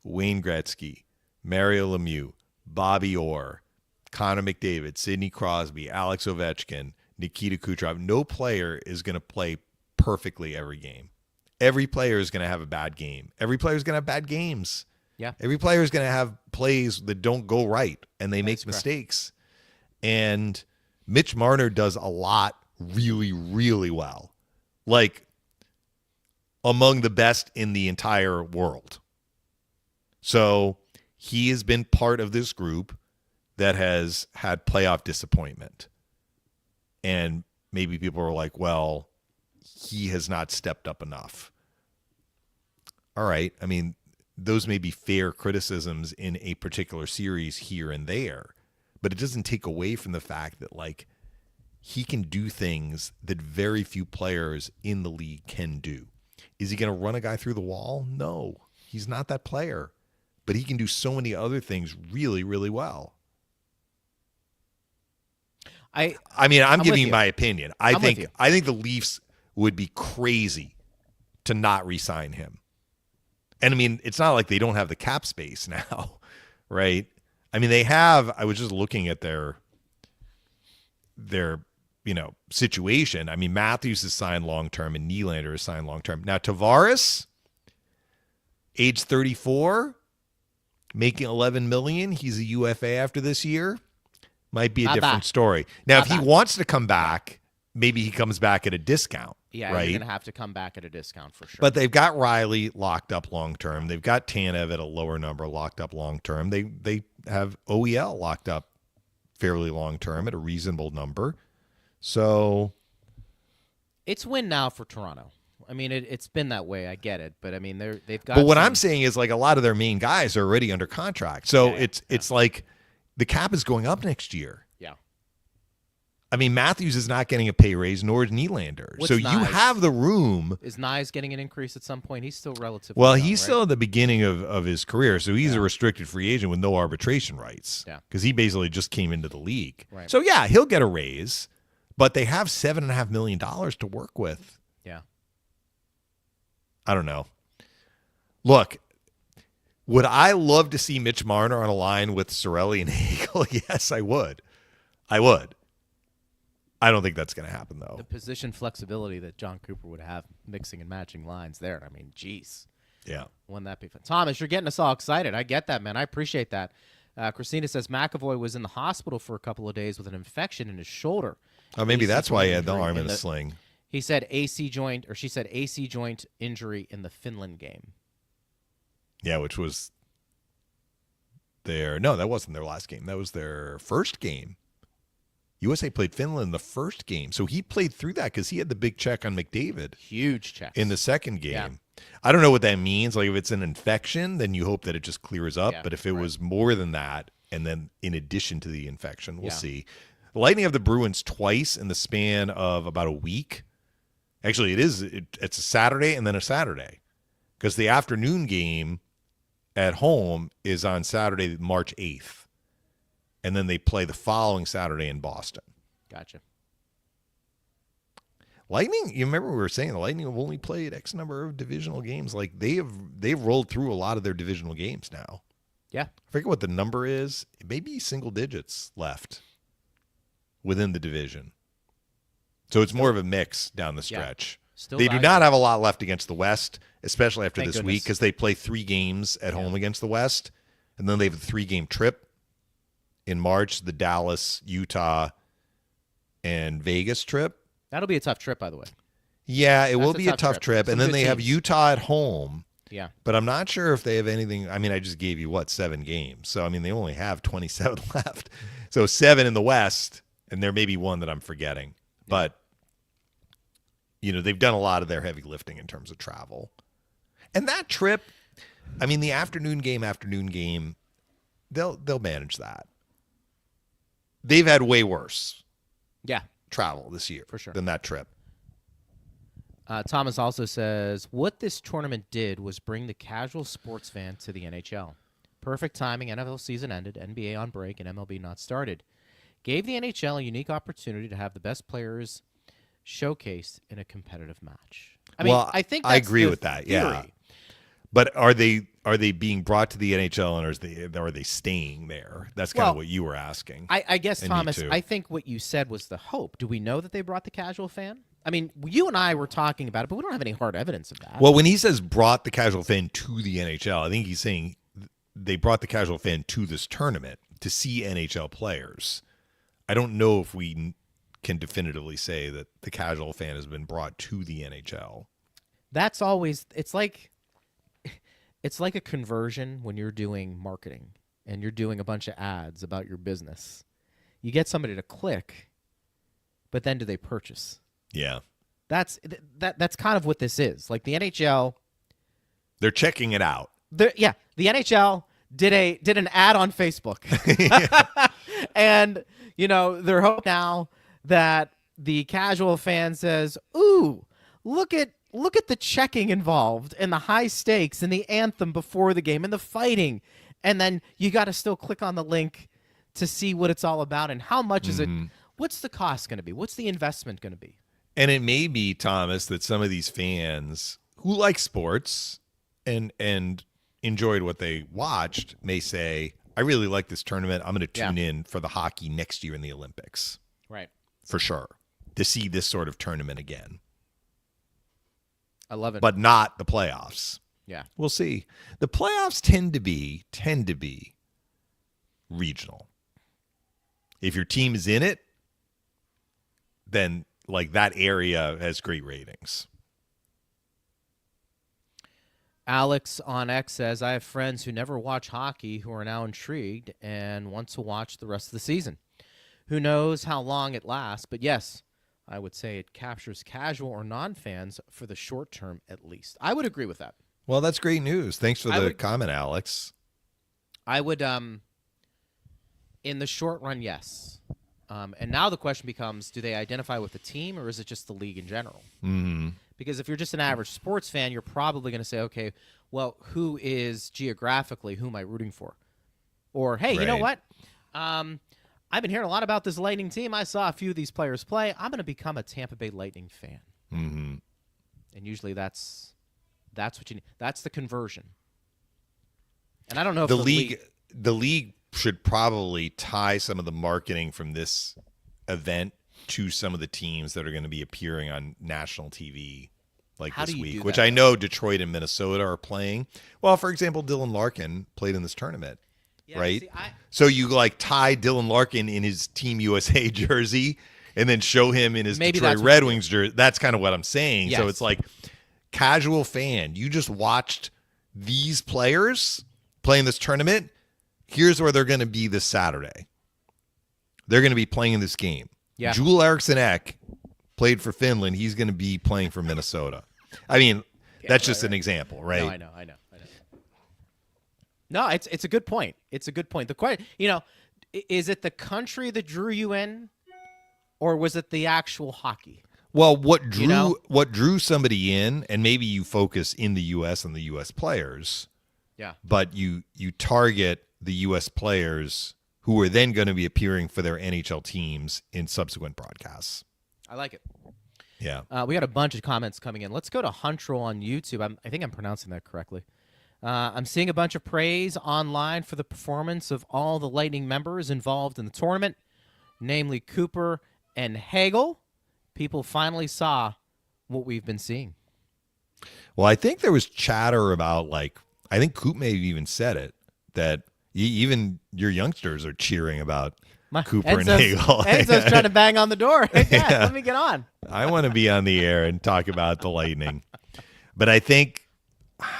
Wayne Gretzky, Mario Lemieux, Bobby Orr, Connor McDavid, Sidney Crosby, Alex Ovechkin, Nikita Kucherov, no player is going to play perfectly every game. Every player is going to have a bad game. Every player is going to have bad games. Yeah. Every player is going to have plays that don't go right and they make correct. mistakes. And Mitch Marner does a lot really, really well. Like among the best in the entire world. So he has been part of this group that has had playoff disappointment. And maybe people are like, well, he has not stepped up enough. All right. I mean, those may be fair criticisms in a particular series here and there, but it doesn't take away from the fact that, like, he can do things that very few players in the league can do. Is he going to run a guy through the wall? No, he's not that player, but he can do so many other things really, really well. I mean, I'm giving with you you. my opinion. I'm with think you. I think the Leafs would be crazy to not re-sign him. And I mean, it's not like they don't have the cap space now, right? I mean, they have. I was just looking at their situation. I mean, Matthews is signed long term and Nylander is signed long term. Now Tavares, age 34, making $11 million. He's a UFA after this year. Might be a Not different bad. story. Now, Not if he bad. wants to come back, maybe he comes back at a discount. Yeah, right. you're going to have to come back at a discount for sure. But they've got Riley locked up long term. They've got Tanev at a lower number locked up long term. They have OEL locked up fairly long term at a reasonable number. So it's win now for Toronto. I mean, it's been that way. I get it, but I mean, they've got. But what some- I'm saying is, like, a lot of their main guys are already under contract. So Yeah, it's like the cap is going up next year. Yeah. I mean, Matthews is not getting a pay raise, nor is Nylander. What's So you nice? have the room. Is Nyes getting an increase at some point? He's still relatively Well, young, he's right? still at the beginning of his career, so he's a restricted free agent with no arbitration rights. Yeah. Because he basically just came into the league. Right. So, yeah, he'll get a raise, but they have $7.5 million to work with. Yeah. I don't know. Look, would I love to see Mitch Marner on a line with Cirelli and Hagel? Yes, I would. I would. I don't think that's going to happen, though. The position flexibility that John Cooper would have mixing and matching lines there. I mean, geez. Yeah. Wouldn't that be fun? Thomas, you're getting us all excited. I get that, man. I appreciate that. Christina says McAvoy was in the hospital for a couple of days with an infection in his shoulder. Oh, maybe AC that's why he had the joint arm in injury the sling. He said AC joint, or she said AC joint injury in the Finland game. Yeah, which was no, that wasn't their last game. That was their first game. USA played Finland in the first game. So he played through that because he had the big check on McDavid Huge checks. in the second game. Yeah. I don't know what that means. Like, if it's an infection, then you hope that it just clears up. Yeah, But if it right. was more than that, and then in addition to the infection, we'll Yeah. see. The Lightning have the Bruins twice in the span of about a week. Actually, it's a Saturday and then a Saturday, because the afternoon game at home is on Saturday, March 8th. And then they play the following Saturday in Boston. Gotcha. Lightning, you remember we were saying the Lightning have only played X number of divisional games. Like, they've rolled through a lot of their divisional games now. Yeah. I forget what the number is. It may be single digits left within the division. So it's more of a mix down the stretch. Still They do valuable. not have a lot left against the West, especially after Thank this goodness. week, because they play 3 games at home against the West. And then they have a 3-game trip in March, the Dallas, Utah, and Vegas trip. That'll be a tough trip, by the way. Yeah, it will a be a tough tough trip. trip. Some And then good they have teams. Utah at home. Yeah. But I'm not sure if they have anything. I mean, I just gave you, 7 games. So, I mean, they only have 27 left. So 7 in the West, and there may be one that I'm forgetting. But, they've done a lot of their heavy lifting in terms of travel. And that trip, I mean, the afternoon game, they'll manage that. They've had way worse travel this year for sure than that trip. Thomas also says, what this tournament did was bring the casual sports fan to the NHL. Perfect timing. NFL season ended, NBA on break, and MLB not started. Gave the NHL a unique opportunity to have the best players showcased in a competitive match. I mean, I think that's I agree the with that. theory. Yeah. But are they being brought to the NHL, and are they staying there? That's kind of what you were asking. I guess, and me Thomas, too. I think what you said was the hope. Do we know that they brought the casual fan? I mean, you and I were talking about it, but we don't have any hard evidence of that. Well, when he says brought the casual fan to the NHL, I think he's saying they brought the casual fan to this tournament to see NHL players. I don't know if we can definitively say that the casual fan has been brought to the NHL. That's always it's like a conversion when you're doing marketing and you're doing a bunch of ads about your business. You get somebody to click, but then do they purchase? Yeah. That's kind of what this is. Like the NHL, they're checking it out. The NHL did an ad on Facebook. And they're hoping now that the casual fan says, "Ooh, look at the checking involved and the high stakes and the anthem before the game and the fighting." And then you got to still click on the link to see what it's all about and how much is it. What's the cost going to be? What's the investment going to be? And it may be, Thomas, that some of these fans who like sports and enjoyed what they watched may say, I really like this tournament. I'm going to tune in for the hockey next year in the Olympics. Right. For sure. To see this sort of tournament again. I love it. But not the playoffs. Yeah. We'll see. The playoffs tend to be regional. If your team is in it, then like that area has great ratings. Alex on X says, I have friends who never watch hockey who are now intrigued and want to watch the rest of the season. Who knows how long it lasts, but yes, I would say it captures casual or non-fans for the short term at least. I would agree with that. Well, that's great news. Thanks for the comment, Alex. I would, in the short run, yes. And now the question becomes, do they identify with the team or is it just the league in general? Mm-hmm. Because if you're just an average sports fan, you're probably going to say, okay, well, who is geographically, who am I rooting for? Or, hey, you know what? I've been hearing a lot about this Lightning team. I saw a few of these players play. I'm going to become a Tampa Bay Lightning fan. Mm-hmm. And usually that's what you need. That's the conversion. And I don't know if the league should probably tie some of the marketing from this event to some of the teams that are going to be appearing on national TV this week, which I know Detroit and Minnesota are playing. Well, for example, Dylan Larkin played in this tournament, right? So you tie Dylan Larkin in his Team USA jersey and then show him in his Detroit Red Wings jersey. That's kind of what I'm saying. Yes. So it's like casual fan. You just watched these players playing this tournament. Here's where they're going to be this Saturday. They're going to be playing in this game. Yeah. Joel Eriksson Ek played for Finland. He's going to be playing for Minnesota. I mean, that's just an example, right? No, I know. No, it's a good point. It's a good point. The question, is it the country that drew you in, or was it the actual hockey? Well, what drew somebody in, and maybe you focus in the U.S. on the U.S. players. Yeah. But you target the U.S. players who are then going to be appearing for their NHL teams in subsequent broadcasts. I like it. Yeah. We got a bunch of comments coming in. Let's go to Huntrell on YouTube. I think I'm pronouncing that correctly. I'm seeing a bunch of praise online for the performance of all the Lightning members involved in the tournament, namely Cooper and Hagel. People finally saw what we've been seeing. Well, I think there was chatter about, I think Coop may have even said it, that even your youngsters are cheering about Cooper and Hagel. Enzo's trying to bang on the door. Yeah, let me get on. I want to be on the air and talk about the Lightning. But I think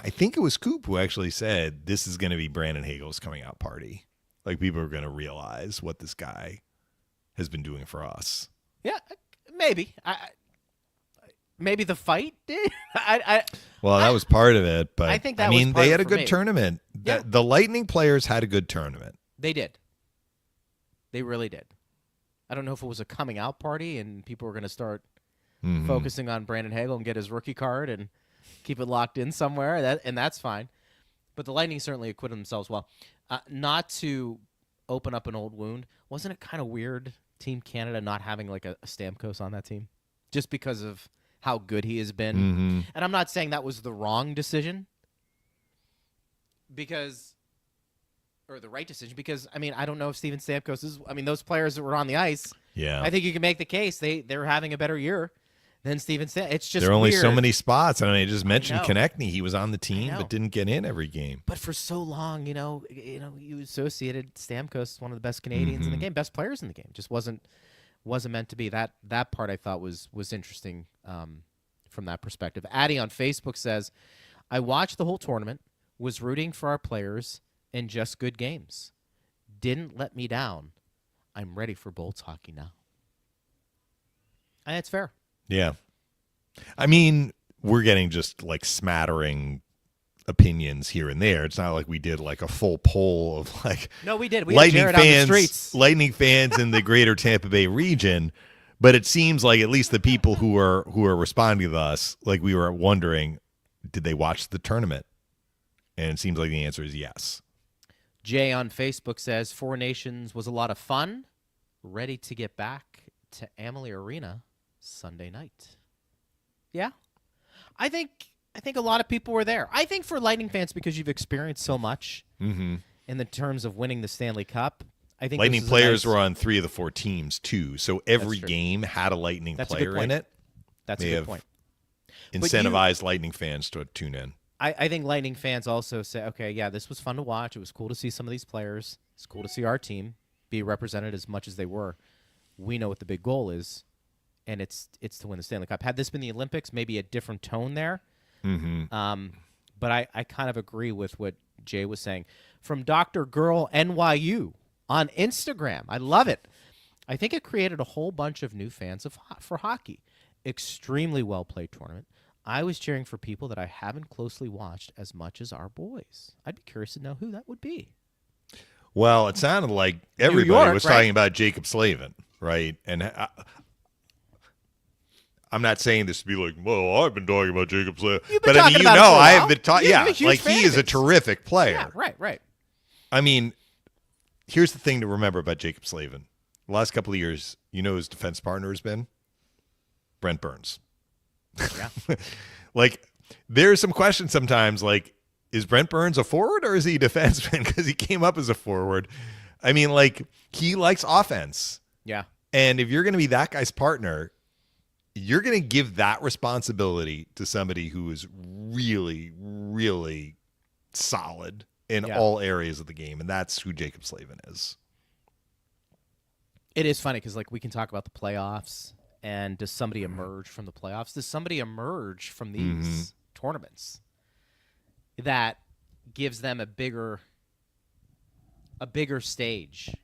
it was Coop who actually said this is going to be Brandon Hagel's coming out party. People are going to realize what this guy has been doing for us. Yeah, maybe. Maybe the fight did. Well, that was part of it, but I think that was part they of had it a for good me. tournament. Yeah. The Lightning players had a good tournament. They did. They really did. I don't know if it was a coming out party and people were going to start focusing on Brandon Hagel and get his rookie card and keep it locked in somewhere, and that's fine. But the Lightning certainly acquitted themselves well. Not to open up an old wound, wasn't it kind of weird, Team Canada not having like a Stamkos on that team? Just because of how good he has been. And I'm not saying that was the wrong decision. Or the right decision, because, I mean, I don't know if Steven Stamkos is, I mean, those players that were on the ice, Yeah. I think you can make the case they're having a better year than Steven Stamkos. It's just there are only so weird. many spots. I mean, I just mentioned know. Konechny. He was on the team, know. but didn't get in every game. But for so long, you associated Stamkos as one of the best Canadians in the game, best players in the game. Just wasn't meant to be. That part I thought was interesting from that perspective. Addie on Facebook says, I watched the whole tournament, was rooting for our players, and just good games. Didn't let me down. I'm ready for Bolts hockey now. And it's fair. Yeah. I mean, we're getting just like smattering opinions here and there. It's not like we did like a full poll of like No, we did. We Lightning had Jared on the fans, streets. Lightning fans in the greater Tampa Bay region. But it seems like at least the people who are responding to us, like we were wondering, did they watch the tournament? And it seems like the answer is yes. Jay on Facebook says, Four Nations was a lot of fun. Ready to get back to Amalie Arena Sunday night. Yeah. I think a lot of people were there. I think for Lightning fans, because you've experienced so much in the terms of winning the Stanley Cup, I think Lightning this is players a nice, were on 3 of the 4 teams too, so every true. game had a Lightning That's a good player point. in it. That's a They good have point. Incentivized Lightning fans to tune in. I think Lightning fans also say, okay, yeah, this was fun to watch. It was cool to see some of these players. It's cool to see our team be represented as much as they were. We know what the big goal is, and it's to win the Stanley Cup. Had this been the Olympics, maybe a different tone there. But I kind of agree with what Jay was saying. From Dr. Girl NYU on Instagram. I love it. I think it created a whole bunch of new fans for hockey. Extremely well-played tournament. I was cheering for people that I haven't closely watched as much as our boys. I'd be curious to know who that would be. Well, it sounded like everybody York, was right? talking about Jacob Slavin, right? And I'm not saying this to be like, well, I've been talking about Jacob Slavin. You've been But I mean, talking about it for a I have while. been talking. You're Yeah, a huge like fan he of is a his. terrific player. Yeah, right. I mean, here's the thing to remember about Jacob Slavin. The last couple of years, you know who his defense partner has been? Brent Burns. Yeah. Like, there's some questions sometimes, like, is Brent Burns a forward or is he a defenseman? Because he came up as a forward. I mean, like, he likes offense. Yeah. And if you're going to be that guy's partner, you're going to give that responsibility to somebody who is really, really solid in all areas of the game. And that's who Jacob Slavin is. It is funny because, like, we can talk about the playoffs, and does somebody emerge from the playoffs? Does somebody emerge from these tournaments that gives them a bigger stage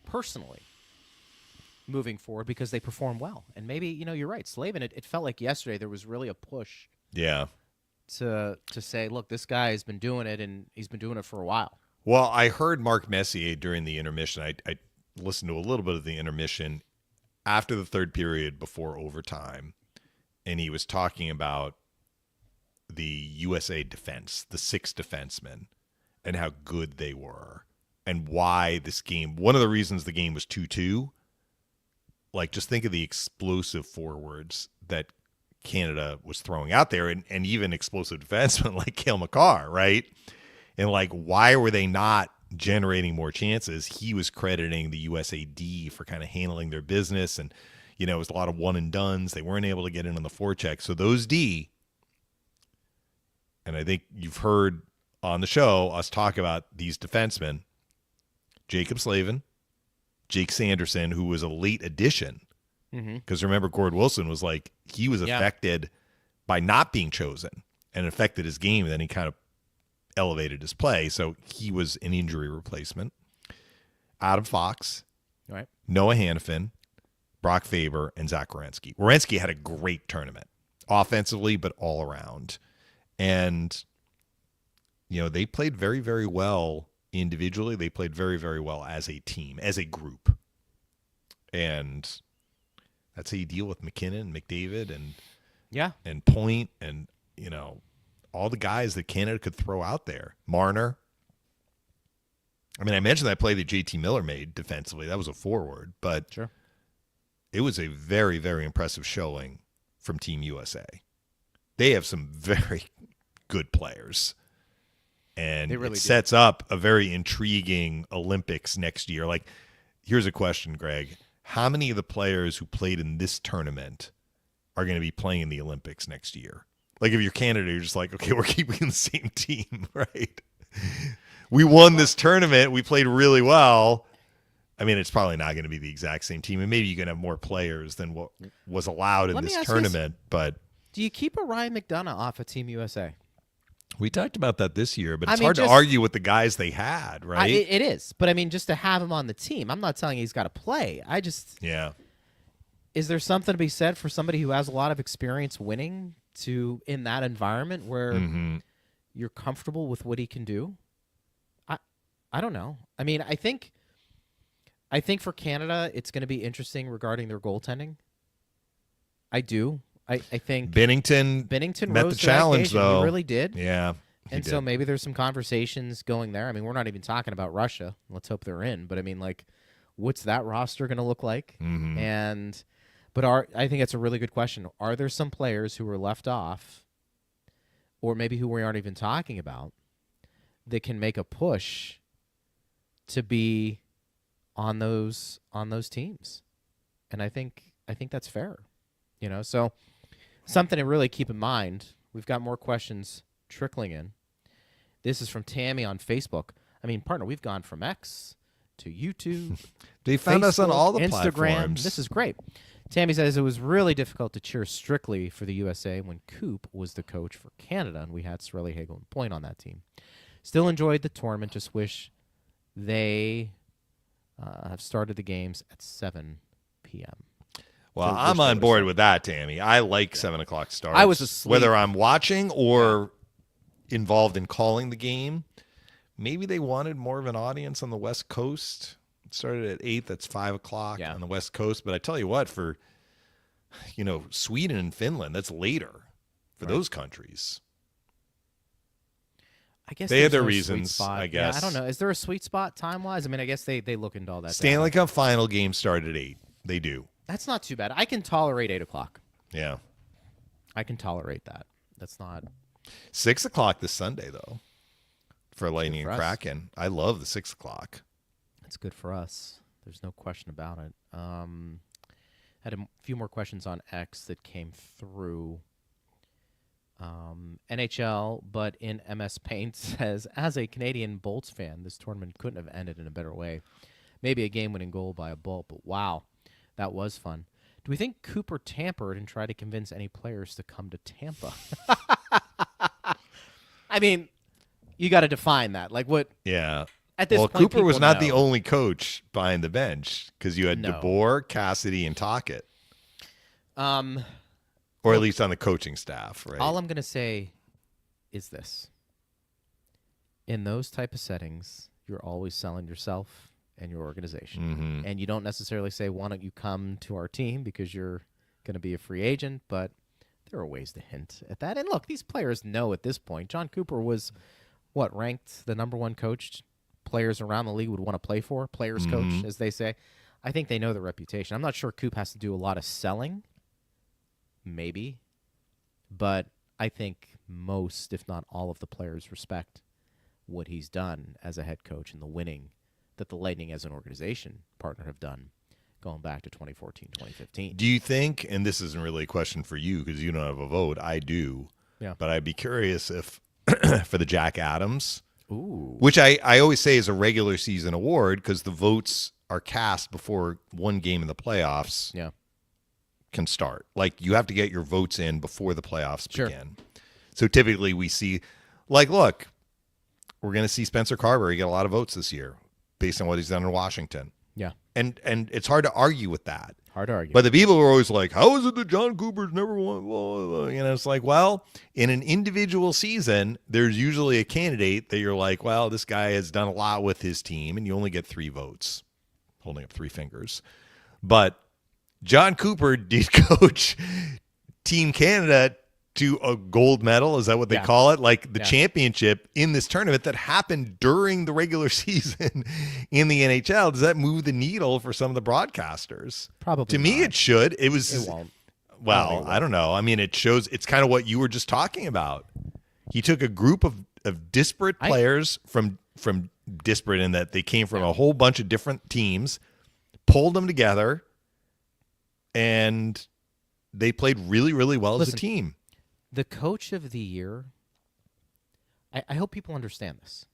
personally moving forward because they perform well? And maybe, you're right. Slavin, it felt like yesterday there was really a push Yeah. to say, look, this guy has been doing it, and he's been doing it for a while. Well, I heard Mark Messier during the intermission. I listened to a little bit of the intermission after the third period before overtime, and he was talking about the USA defense, the 6 defensemen, and how good they were, and why this game, one of the reasons the game was 2-2, like, just think of the explosive forwards that Canada was throwing out there, and even explosive defensemen like Cale Makar, right? And, like, why were they not generating more chances? He was crediting the USA D for kind of handling their business, and it was a lot of one and dones. They weren't able to get in on the forecheck. So those D, and I think you've heard on the show us talk about these defensemen, Jacob Slavin, Jake Sanderson, who was a late addition, because remember, Gord Wilson was like, he was affected by not being chosen, and it affected his game, and then he kind of elevated his play, so he was an injury replacement. Adam Fox, Right. Noah Hannafin, Brock Faber, and Zach Werenski. Werenski had a great tournament, offensively, but all around. And, they played very, very well individually. They played very, very well as a team, as a group. And that's how you deal with McKinnon, McDavid, and Point, and, all the guys that Canada could throw out there. Marner. I mean, I mentioned that play that JT Miller made defensively. That was a forward, but Sure. It was a very, very impressive showing from Team USA. They have some very good players, and They really it do. sets up a very intriguing Olympics next year. Like, here's a question, Greg. How many of the players who played in this tournament are going to be playing in the Olympics next year? Like, if you're Canada, you're just like, okay, we're keeping the same team, right? We won this tournament. We played really well. I mean, it's probably not going to be the exact same team, and maybe you can have more players than what was allowed in Let me this ask you tournament. But Do you keep a Ryan McDonough off of Team USA? we talked about that this year, but I it's mean, hard to just- argue with the guys they had, right? It is, but I mean, just to have him on the team. I'm not telling you he's got to play. Yeah. Is there something to be said for somebody who has a lot of experience winning in that environment where Mm-hmm. you're comfortable with what he can do? I don't know. I mean, I think for Canada, it's going to be interesting regarding their goaltending. I do. I think Bennington met rose the to that challenge, occasion. though. He really did. Yeah. he And so did. maybe there's some conversations going there. I mean, we're not even talking about Russia. Let's hope they're in. But I mean, like, what's that roster going to look like? Mhm. I think it's a really good question. Are there some players who were left off, or maybe who we aren't even talking about, that can make a push to be on those teams? And I think that's fair. So something to really keep in mind. We've got more questions trickling in. This is from Tammy on Facebook. I mean, partner, we've gone from X to YouTube. They found us on Facebook, all the Instagram. platforms. This is great. Tammy says it was really difficult to cheer strictly for the USA when Coop was the coach for Canada, and we had Sorelli, Hagel, and Point on that team. Still enjoyed the tournament. Just wish they have started the games at 7 p.m. Well, So I'm wish they on would've board started. with that, Tammy. I like 7 o'clock starts. I was asleep. Whether I'm watching or involved in calling the game. Maybe they wanted more of an audience on the West Coast. It started at 8. That's 5 o'clock on the West Coast. But I tell you what, for Sweden and Finland, that's later for those countries. I guess They had there's their no sweet reasons, spot. I Yeah, guess. I don't know. Is there a sweet spot time-wise? I mean, I guess they look into all that. Stanley data. Cup final game started at 8. They do. That's not too bad. I can tolerate 8 o'clock. Yeah. I can tolerate that. That's not. 6 o'clock this Sunday, though, for Lightning for and us. Kraken. I love the 6 o'clock. It's good for us. There's no question about it. Had a few more questions on X that came through. NHL, but in MS Paint says, as a Canadian Bolts fan, this tournament couldn't have ended in a better way. Maybe a game-winning goal by a Bolt, but wow, that was fun. Do we think Cooper tampered and tried to convince any players to come to Tampa? I mean, you got to define that. Like what? Yeah. At this Well, point, Cooper was people not the know. only coach behind the bench because you had No. DeBoer, Cassidy, and Tocchet, Um, or at least on the coaching staff, right? All I'm going to say is this. In those type of settings, you're always selling yourself and your organization. Mhm. And you don't necessarily say, why don't you come to our team because you're going to be a free agent, but there are ways to hint at that. And look, these players know at this point. John Cooper was, ranked the number one coach players around the league would want to play for, players coach, as they say. I think they know the reputation. I'm not sure Coop has to do a lot of selling. Maybe. But I think most, if not all of the players respect what he's done as a head coach and the winning that the Lightning as an organization partner have done going back to 2014, 2015. Do you think, and this isn't really a question for you because you don't have a vote, I do, but I'd be curious if for the Jack Adams, which I always say is a regular season award because the votes are cast before one game in the playoffs can start. Like you have to get your votes in before the playoffs begin. So typically we see, like, look, we're going to see Spencer Carberry get a lot of votes this year based on what he's done in Washington. Yeah. And it's hard to argue with that. Hard to argue. But the people were always like, how is it that John Cooper's never won? Blah, blah, blah. You know, it's like, well, in an individual season, there's usually a candidate that you're like, well, this guy has done a lot with his team, and you only get 3 votes. Holding up 3 fingers. But John Cooper did coach Team Canada to a gold medal. Is that what they call it? Like the championship in this tournament that happened during the regular season in the NHL. Does that move the needle for some of the broadcasters? Probably To me, not. it should. It won't. Well, I don't know. I mean, it shows. It's kind of what you were just talking about. He took a group of disparate players from disparate in that they came from a whole bunch of different teams, pulled them together, and they played really, really well as a team. The coach of the year, I hope people understand this.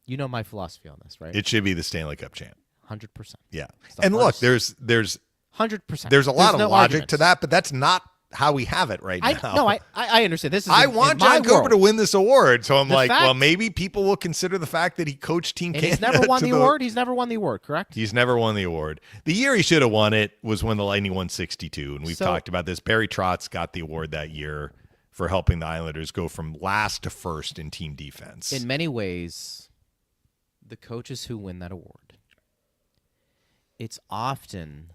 You know my philosophy on this, right? It should be the Stanley Cup champ. 100%. Yeah. It's the And look, first- there's 100%. there's a lot of no logic arguments. to that, but that's not how we have it right now. No, I understand. This is I in want my John Cooper world. to win this award, so I'm The like, fact- well, maybe people will consider the fact that he coached Team And Canada. he's never won to the award. He's never won the award, correct? He's never won the award. The year he should have won it was when the Lightning won 62, and we've talked about this. Barry Trotz got the award that year for helping the Islanders go from last to first in team defense. In many ways, the coaches who win that award, it's often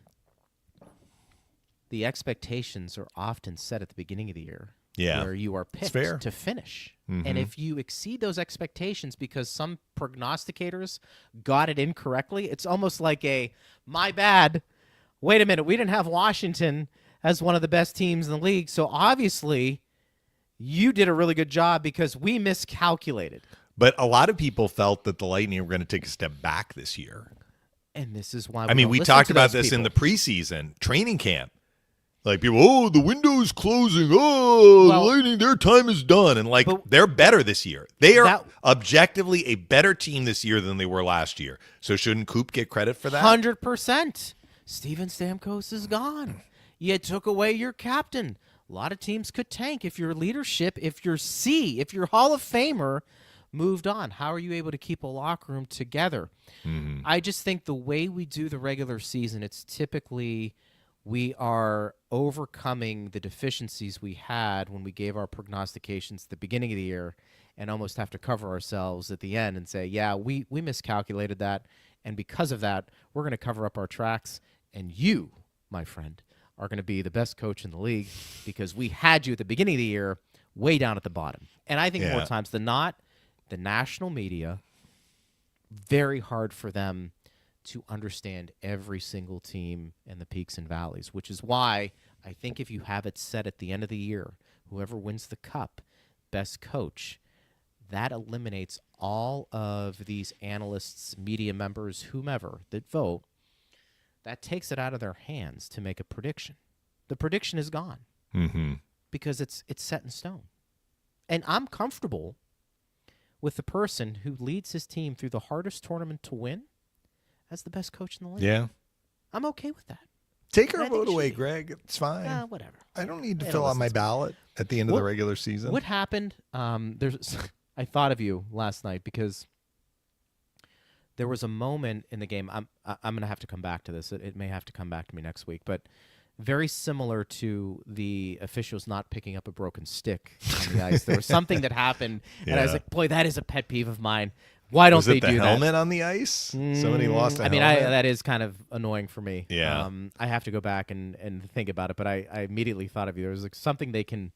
the expectations are often set at the beginning of the year. Yeah. Where you are picked fair. to finish. Mhm. And if you exceed those expectations because some prognosticators got it incorrectly, it's almost like a, my bad, wait a minute, we didn't have Washington as one of the best teams in the league, so obviously you did a really good job because we miscalculated. But a lot of people felt that the Lightning were going to take a step back this year. And this is why I mean, don't we listen talked to about those this in the people. preseason training camp. Like people, oh, the window's closing. Oh, Well, the Lightning, their time is done. And like, but they're better this year. They are that- objectively a better team this year than they were last year. So shouldn't Coop get credit for that? 100%. Steven Stamkos is gone. You took away your captain. A lot of teams could tank if your leadership, if your Hall of Famer moved on. How are you able to keep a locker room together? Mm-hmm. I just think the way we do the regular season, it's typically we are overcoming the deficiencies we had when we gave our prognostications at the beginning of the year and almost have to cover ourselves at the end and say, yeah, we miscalculated that, and because of that, we're going to cover up our tracks, and you, my friend, are going to be the best coach in the league because we had you at the beginning of the year way down at the bottom. And I think more times than not, the national media, very hard for them to understand every single team and the peaks and valleys, which is why I think if you have it set at the end of the year, whoever wins the cup, best coach, that eliminates all of these analysts, media members, whomever that vote. That takes it out of their hands to make a prediction. The prediction is gone because it's set in stone. And I'm comfortable with the person who leads his team through the hardest tournament to win as the best coach in the league. Yeah. I'm okay with that. Take our I think vote it away, should be. Greg. It's fine. Whatever. I don't need to They fill don't out my listen to me. ballot at the end of the regular season. What happened? I thought of you last night because there was a moment in the game. I'm going to have to come back to this. It may have to come back to me next week, but very similar to the officials not picking up a broken stick on the ice. There was something that happened, and I was Yeah. like, boy, that is a pet peeve of mine. Why don't Was they it the do helmet on the ice? Somebody lost a I mean, helmet? that is kind of annoying for me. Yeah. I have to go back and think about it, but I immediately thought of you. There was like something they can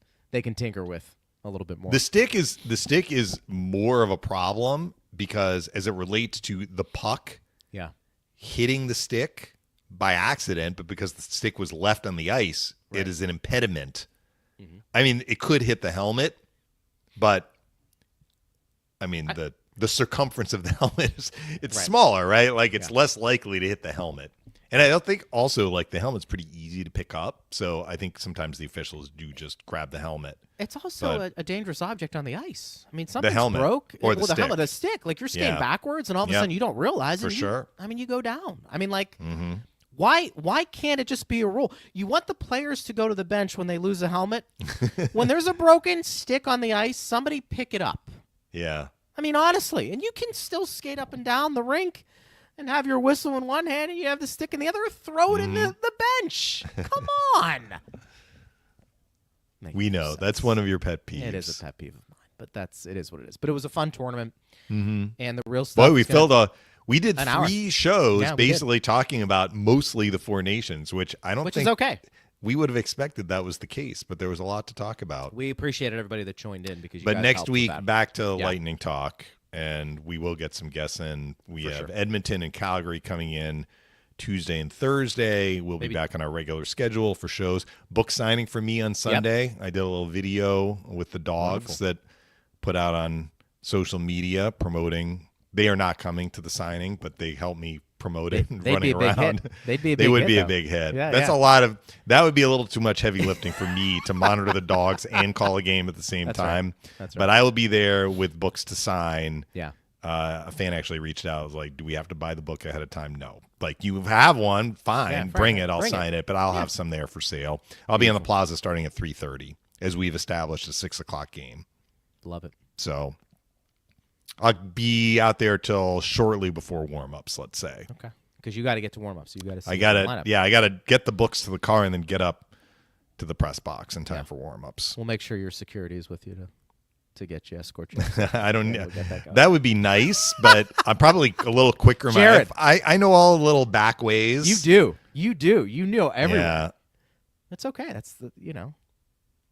tinker with a little bit more. The stick is more of a problem because as it relates to the puck yeah. hitting the stick by accident, but because the stick was left on the ice, it is an impediment. I mean, it could hit the helmet, but I mean the circumference of the helmet is smaller, right? Like it's less likely to hit the helmet. And I don't think also like the helmet's pretty easy to pick up, so I think sometimes the officials do just grab the helmet. It's also But- a dangerous object on the ice. I mean, something's helmet broke. or the the stick. helmet, the stick. Like you're skating Yeah. backwards, and all of a Yep. sudden you don't realize For it. sure. I mean, you go down. I mean, like, why can't it just be a rule? You want the players to go to the bench when they lose a helmet. When there's a broken stick on the ice, somebody pick it up. Yeah. I mean, honestly, and you can still skate up and down the rink. and have your whistle in one hand and you have the stick in the other. Throw it in the bench. Come on. We know that's one of your pet peeves. It is a pet peeve of mine, but it is what it is. But it was a fun tournament, and the real stuff. Boy, we did 3 shows basically talking about mostly the 4 nations, which think is okay. We would have expected that was the case, but there was a lot to talk about. We appreciated everybody that joined in because. But next week, back to Lightning talk, and we will get some guests in. We have Edmonton and Calgary coming in Tuesday and Thursday. We'll be back on our regular schedule for shows. Book signing for me on Sunday. Yep. I did a little video with the dogs that put out on social media promoting. They are not coming to the signing, but they helped me promote it and running around. They'd be a big hit. They would be a big hit. Yeah, That's a lot of – that would be a little too much heavy lifting for me to monitor the dogs and call a game at the same time. Right. That's right. But I will be there with books to sign. Yeah. A fan actually reached out. I was like, do we have to buy the book ahead of time? No. Like, you have one, fine. Bring it. I'll sign it. But I'll have some there for sale. I'll be on the plaza starting at 3:30 as we've established a 6 o'clock game. Love it. So I'll be out there till shortly before warm-ups, let's say. Okay. Because you got to get to warm-ups. You got to see I got to get the books to the car and then get up to the press box in time for warm-ups. We'll make sure your security is with you to get you, escort you. I don't know. That would be nice, but I'm probably a little quicker. Jared. I know all the little back ways. You do. You know everyone. Yeah. That's okay. That's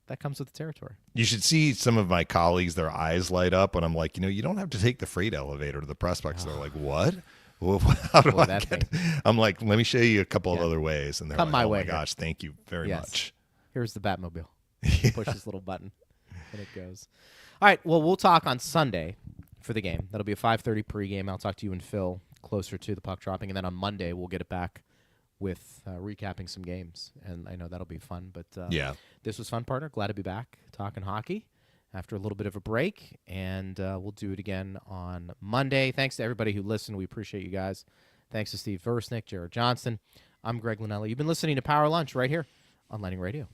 that comes with the territory. You should see some of my colleagues, their eyes light up when I'm like, you don't have to take the freight elevator to the press box. They're like, what? How do I get? I'm like, let me show you a couple of other ways. And they're like, oh my gosh, thank you very much. Here's the Batmobile. Push this little button and it goes. All right, well, we'll talk on Sunday for the game. That'll be a 5:30 pregame. I'll talk to you and Phil closer to the puck dropping. And then on Monday, we'll get it back with recapping some games. And I know that'll be fun. But this was fun, partner. Glad to be back talking hockey after a little bit of a break. And we'll do it again on Monday. Thanks to everybody who listened. We appreciate you guys. Thanks to Steve Versnick, Jared Johnston. I'm Greg Linnelli. You've been listening to Power Lunch right here on Lightning Radio.